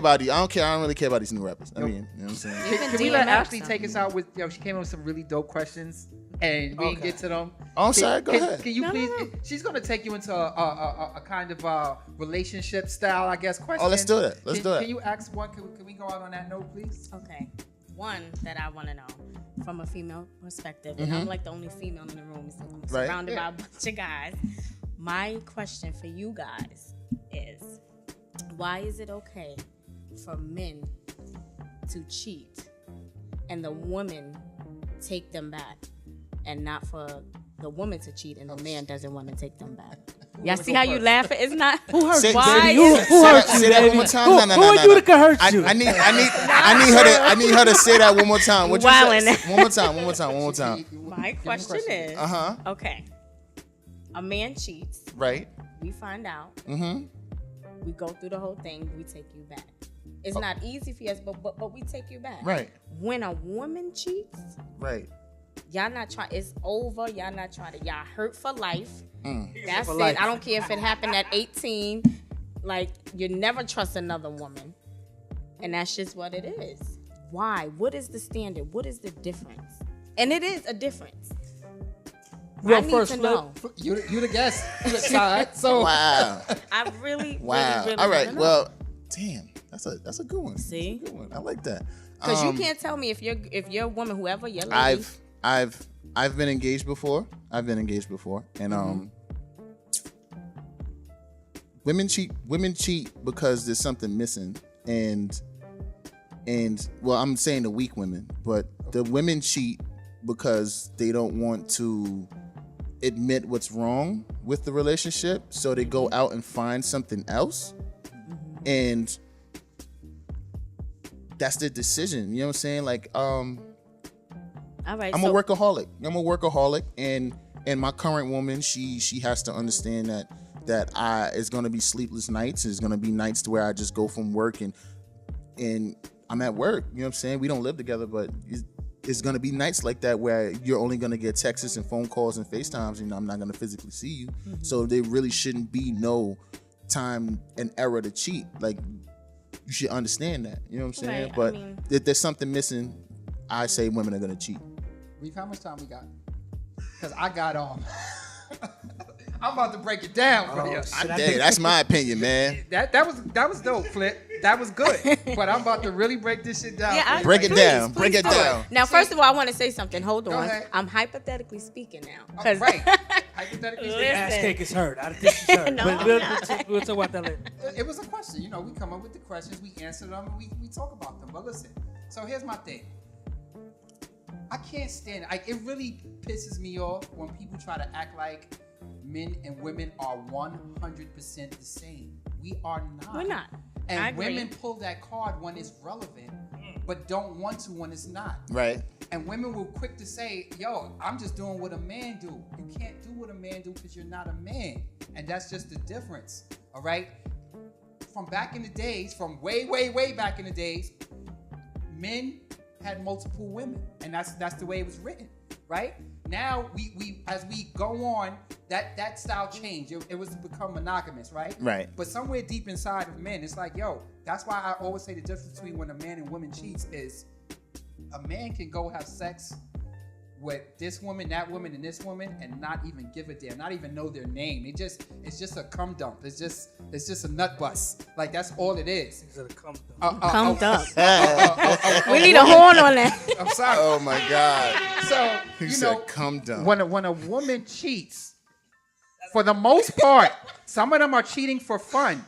E: really care about these new rappers. I mean, you know what I'm saying?
B: Can we let Ashley take us out with? She came up with some really dope questions, and we didn't get to them.
E: Oh, I'm sorry. Go ahead.
B: Can you please? She's gonna take you into a kind of relationship style, I guess. Question.
E: Oh, let's do that. Let's do it.
B: Can you ask one? Can we go out on that note, please?
C: Okay. One that I want to know from a female perspective, and I'm like the only female in the room, so I'm surrounded by a bunch of guys. My question for you guys is, why is it okay for men to cheat and the woman take them back, and not for the woman to cheat and the man doesn't want to take them back? Y'all see how you laughing? It's not who hurt you.
A: Why? Who hurt you?
E: Say that one more time.
A: Who are you that can hurt you?
E: I need her to say that one more time. What you say? One more time.
C: My question is, okay, a man cheats.
E: Right.
C: We find out. We go through the whole thing. We take you back. It's not easy for us, but we take you back.
E: Right.
C: When a woman cheats,
E: right,
C: y'all not trying. It's over. Y'all not trying to. Y'all hurt for life. That's
A: for
C: it.
A: life.
C: I don't care if it happened at 18. Like, you never trust another woman, and that's just what it is. Why? What is the standard? What is the difference? And it is a difference. I need to know.
B: You the guest. So
E: wow.
C: I really,
E: wow.
C: really
E: All right.
C: know.
E: Well, damn. That's a good one.
C: See?
E: That's a good one. I like that.
C: Because you can't tell me if you're a woman, whoever your lady.
E: I've been engaged before. And women cheat because there's something missing, and well, I'm saying the weak women, but the women cheat because they don't want to admit what's wrong with the relationship, so they go out and find something else, and that's their decision. You know what I'm saying? Like,
C: all right,
E: I'm a workaholic, and my current woman, she has to understand that that it's gonna be sleepless nights. It's gonna be nights to where I just go from work and I'm at work. You know what I'm saying? We don't live together, but it's gonna be nights like that where you're only gonna get texts and phone calls and FaceTimes, and I'm not gonna physically see you. So there really shouldn't be no time and era to cheat. Like, you should understand that. You know what I'm saying?
C: Right,
E: But
C: I mean,
E: if there's something missing, I say women are gonna cheat.
B: Reef, how much time we got? Because I got I'm about to break it down for you.
E: That's my opinion, man.
B: That was dope, Flip. That was good. But I'm about to really break this shit down.
C: Yeah,
E: Break it down.
C: please
E: Break it
C: do
E: down.
C: Now, first of all, I want to say something. Hold
B: Go
C: on.
B: ahead.
C: I'm hypothetically speaking now.
B: Right. Hypothetically speaking.
A: Ass cake is hurt. I don't think she's hurt.
C: No,
A: But
C: I'm
A: we'll talk about that later.
B: It was a question. You know, we come up with the questions, we answer them, and we talk about them. But listen, so here's my thing. I can't stand it. It really pisses me off when people try to act like men and women are 100% the same. We are not.
C: We're not. I
B: And
C: agree.
B: women pull that card when it's relevant, but don't want to when it's not.
E: Right.
B: And women will quick to say, yo, I'm just doing what a man do. You can't do what a man do because you're not a man. And that's just the difference, all right? From back in the days, from way, way, way back in the days, men had multiple women. And that's the way it was written, right? Now, we as we go on, that style changed. It was to become monogamous, right?
E: Right.
B: But somewhere deep inside of men, it's like, yo, that's why I always say the difference between when a man and woman cheats is a man can go have sex with this woman, that woman, and this woman, and not even give a damn, not even know their name. It's just a cum dump. It's just a nut bust. Like, that's all it is.
A: Is it a cum
C: Come up. We need a horn on that.
B: I'm sorry.
E: Oh my God.
B: So
E: He
B: you
E: said
B: know,
E: come down.
B: when a woman cheats, for the most part, some of them are cheating for fun.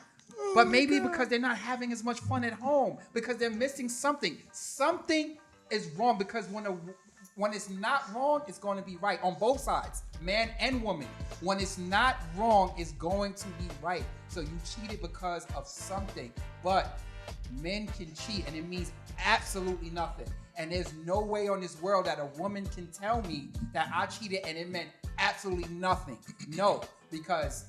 B: But maybe because they're not having as much fun at home, because they're missing something. Something is wrong, because when it's not wrong, it's going to be right on both sides, man and woman. When it's not wrong, it's going to be right. So you cheated because of something. But men can cheat, and it means absolutely nothing. And there's no way on this world that a woman can tell me that I cheated and it meant absolutely nothing. No, because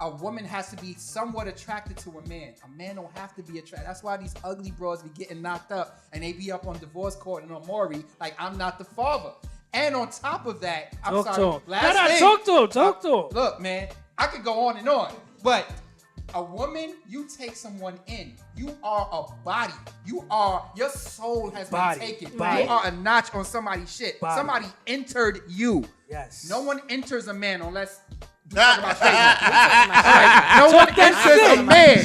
B: a woman has to be somewhat attracted to a man. A man don't have to be attracted. That's why these ugly bros be getting knocked up and they be up on divorce court and on Maury like I'm not the father. And on top of that, I'm
A: Talk
B: sorry.
A: to him.
B: Last thing,
A: Talk to him.
B: Look, man, I could go on and on, but a woman, you take someone in. You are a body. Your soul has
A: Body.
B: been taken.
A: Body.
B: You are a notch on somebody's shit.
A: Body.
B: Somebody entered you.
A: Yes.
B: No one enters a man unless. No
C: Talking
B: one
A: Talk that
B: enters
A: shit.
B: a man.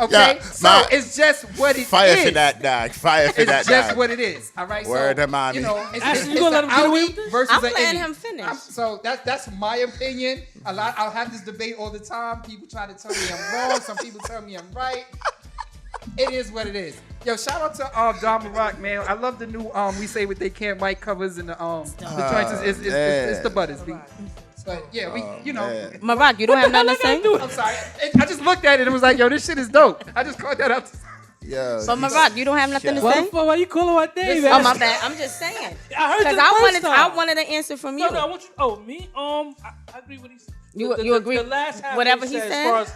B: Okay,
E: Yeah,
B: so
E: nah.
B: it's just what it is.
E: Fire for that, dog. Fire for
B: It's
E: that,
B: just
E: dog.
B: what it is. All right.
E: Word
B: so,
E: to mommy.
B: You know, it's
A: Ashley, you
B: it's
A: gonna let
B: an
A: him get away
B: outie
A: with this?
B: versus
C: I'm
B: an
C: letting
B: innie.
C: him finish.
B: So that's my opinion. I'll have this debate all the time. People try to tell me I'm wrong. Some people tell me I'm right. It is what it is. Yo, shout out to Dom Rock, man. I love the new We Say What They Can't white covers and the joints. It's the butters. But yeah, you know.
E: Man.
C: Marak, you don't have nothing to say?
B: I'm sorry. I just looked at it and was like, yo, this shit is dope. I just caught that out.
E: Yo,
C: But Marak, you don't have nothing to
A: What
C: say?
A: the fuck? Why you calling my name,
C: Oh,
A: man?
C: my bad. I'm just saying.
A: I heard
C: Because
A: you
C: I
A: first time.
C: wanted an answer from you.
A: No, I want you. Oh, me? I agree with he said.
C: You agree
A: The last half
C: whatever
A: he
C: he
A: said,
C: said?
A: as far as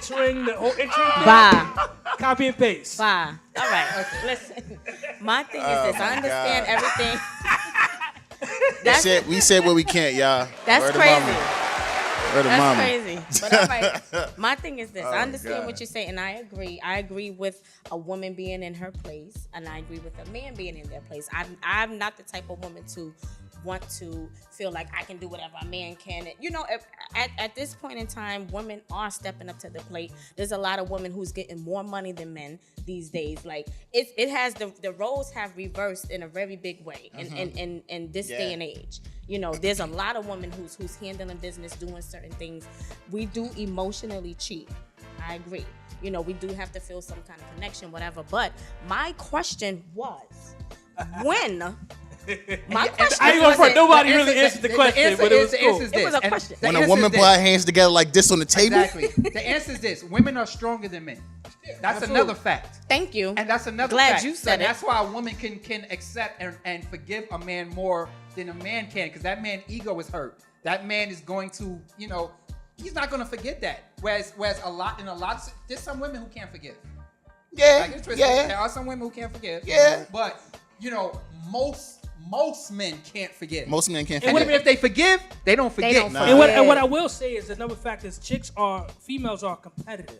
A: entering the whole entering thing,
C: Bye.
A: copy and paste.
C: Bye. All right. Listen. My thing is this. I understand
E: God.
C: everything. That's
E: we said what we can't, y'all.
C: That's
E: Word to
C: crazy.
E: mama. Word to
C: That's
E: mama.
C: crazy. But all right. My thing is this. I understand
E: God.
C: what you're saying, and I agree. I agree with a woman being in her place, and I agree with a man being in their place. I'm not the type of woman to want to feel like I can do whatever a man can. You know, at this point in time, women are stepping up to the plate. There's a lot of women who's getting more money than men these days. Like it has the roles have reversed in a very big way in this day and age. You know, there's a lot of women who's handling business, doing certain things. We do emotionally cheat. I agree. You know, we do have to feel some kind of connection, whatever. But my question was, when? My question
A: I ain't gonna front.
C: wasn't-
A: Nobody really answered the question, but it was cool.
C: It was a question.
E: When a woman put her hands together like this on the table,
B: Exactly. The answer is this: women are stronger than men. That's
A: absolutely.
B: another fact.
C: Thank you.
B: And that's another
C: Glad
B: fact.
C: you said
B: So
C: it.
B: that's why a woman can accept and forgive a man more than a man can, because that man's ego is hurt. That man is going to, he's not gonna forget that. Whereas there's some women who can't forgive.
E: Yeah,
B: Like, it's twisted.
E: yeah.
B: There are some women who can't forgive.
E: Yeah.
B: But most men can't forgive.
E: Most men can't
B: And
E: forget.
B: even if they forgive, they don't forget.
C: don't
E: Nah.
A: And what I will say is another fact is females are competitive.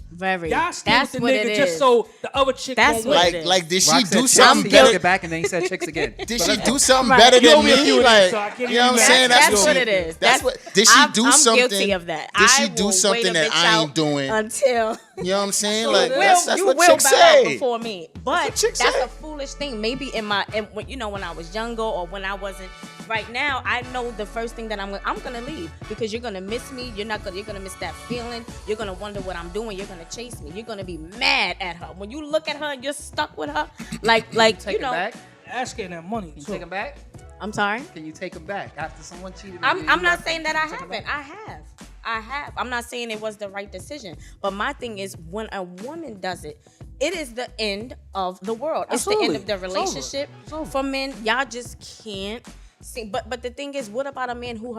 C: Very.
A: Y'all stay
C: That's
A: with the
C: what
A: nigga
C: it
A: just
C: is.
A: so the other chick
C: That's
A: won't
C: what
A: win.
C: it is.
E: Like, did she
B: Rock
E: do
B: said
E: something
B: chicks,
E: better?
B: Get back, and then he said chicks again.
E: Did
B: So
E: she
B: that-
E: do something
C: Right.
E: better
A: You
E: than
A: owe me a few
E: me?
A: of
E: Like,
A: these, so I can't
E: you know what I'm
A: even
E: saying?
C: That's
E: what
C: what
E: she-
C: it is.
E: That's what. Did she do
C: I'm
E: something?
C: guilty of that.
E: Did she
C: I
E: do
C: will
E: something
C: wait a
E: that
C: bitch
E: I ain't
C: out
E: doing?
C: until
E: You know what I'm saying?
C: So
E: Like,
C: you
E: that's
C: will
E: what
C: bow
E: chicks
C: out
E: say.
C: before me. But
E: what chicks
C: that's
E: say.
C: a foolish thing. Maybe in my, when I was younger or when I wasn't. Right now, I know the first thing that I'm gonna leave because you're gonna miss me. You're gonna miss that feeling. You're gonna wonder what I'm doing. You're gonna chase me. You're gonna be mad at her when you look at her and you're stuck with her. Like
B: Take
C: you
B: it
C: know.
B: back.
A: Ass getting that money.
B: Can you
A: too.
B: take him back?
C: I'm sorry.
B: Can you take him back after someone cheated on you?
C: I'm
B: you
C: not
B: have
C: saying
B: to
C: that I
B: take 'em
C: haven't.
B: back?
C: I have. I'm not saying it was the right decision. But my thing is when a woman does it, it is the end of the world. It's the end of the
A: Absolutely. It's
C: relationship.
A: over. It's over.
C: For men, y'all just can't see. But the thing is, what about a man who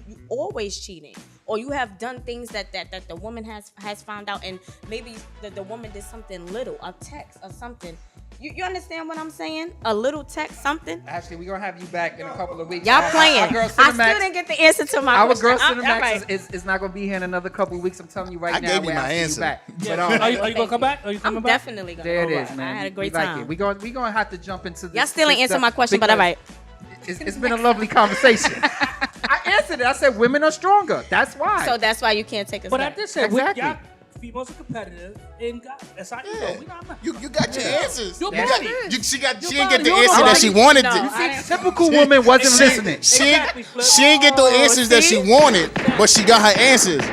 C: you always cheating? Or you have done things that the woman has found out and maybe the woman did something little, a text or something. You understand what I'm saying? A little text, something.
B: Actually, we're gonna have you back in a couple of weeks.
C: Y'all playing.
B: Our girl
C: I still
B: Cinemax,
C: didn't get the answer to my
B: our
C: question.
B: girl
C: All
B: Cinemax
C: right.
B: is not gonna be here in another couple of weeks. I'm telling you right
E: I
B: now.
E: gave you
B: we're
E: my
B: asking
E: answer.
B: you back.
A: Yeah.
B: But,
A: Are you gonna come back? Are you coming
C: I'm
A: back?
C: definitely gonna.
B: there it
C: go
B: is,
C: back.
B: man.
C: I had a great
B: we like
C: time.
B: it. We gonna have to jump into this.
C: Y'all still ain't
B: this
C: answer my
B: stuff
C: question, but all
B: because
C: right.
B: It's been a lovely conversation. I answered it. I said women are stronger. That's why.
C: So that's why you can't take us
A: But
C: back.
A: at this end,
B: Exactly.
A: y'all females are competitive, and God, that's how you know. We not mad.
E: You got your answers.
A: Your
E: You
A: body.
E: got- she didn't
A: Your
E: get
A: body.
E: the
A: You
E: answer
A: don't
E: that
A: know
E: she
A: how
E: wanted.
C: No,
E: to.
C: I didn't-
B: typical woman wasn't
E: She-
B: listening.
E: She
A: Exactly, Flip.
E: she didn't get the answers that she wanted, but she got her answers.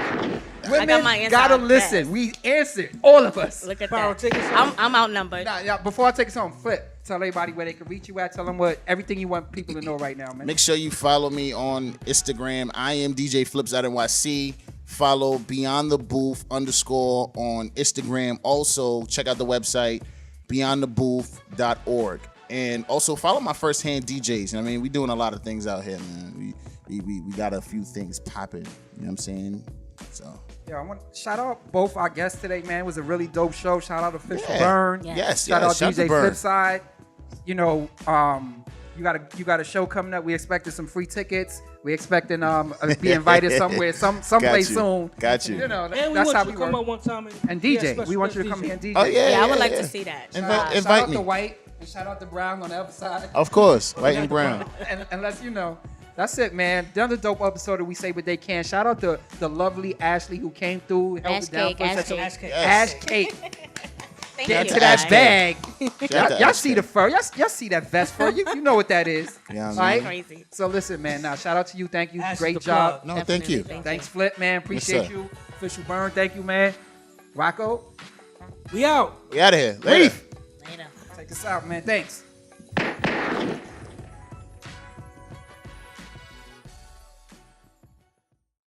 B: Women
C: got my answer
B: gotta
C: out
B: listen.
C: fast.
B: We answered, all of us.
C: Look at
A: Power,
C: that.
A: take us home.
C: I'm outnumbered.
B: Now, before I take us home, Flip, tell everybody where they can reach you at. Tell them everything you want people to know right now, man.
E: Make sure you follow me on Instagram. I am DJ Flipside NYC. Follow Beyond the Booth _ on Instagram. Also, check out the website beyondthebooth.org. And also follow my first-hand DJs. I mean, we doing a lot of things out here, man. We got a few things popping. You know what I'm saying? So.
B: Yeah, I want to shout out both our guests today, man. It was a really dope show. Shout out Official
E: Yeah.
B: Burn.
C: Yeah.
E: Yes,
B: Shout out
E: shout
B: DJ
E: to Burn.
B: Flipside. You know, you got a show coming up. We expected some free tickets. We expecting be invited somewhere, someplace soon.
E: Got you.
B: You know,
A: And we
B: that's
A: want
B: how
A: you
B: we
A: to come
B: work.
A: out one time
B: And
A: be a
B: DJ,
A: special
B: we want you to
A: guest
B: come
A: DJ.
B: here and DJ.
E: Oh yeah,
C: Yeah, I would like
E: yeah.
C: to see that.
E: Invite
B: shout out
E: me.
B: to White and shout out to Brown on the other side.
E: Of course, white and brown.
B: And unless you know, that's it, man. Another dope episode of We Say What They Can. Shout out to the lovely Ashley who came through, held
C: Ash
B: it down
C: cake,
B: for us.
C: ash
B: Such a-
C: cake.
B: Ash cake.
C: Thank
B: Get
C: you.
B: to that
C: guys.
B: bag.
E: Shout out
B: Y'all
E: to
B: see
E: Ashley.
B: the fur. Y'all see that vest fur. You know what that is.
E: Yeah, man.
B: right?
C: Crazy.
B: So listen, man. Now shout out to you. Thank you.
A: Ash
B: Great
A: the
B: job.
A: plug.
E: No,
C: Definitely.
E: thank you.
B: Thanks, Flip, man. Appreciate
E: sir.
B: you. Official Burn. Thank you, man. Rocco,
A: We out.
E: We out of here. Later.
B: Reef.
C: Later.
B: Take us out, man. Thanks.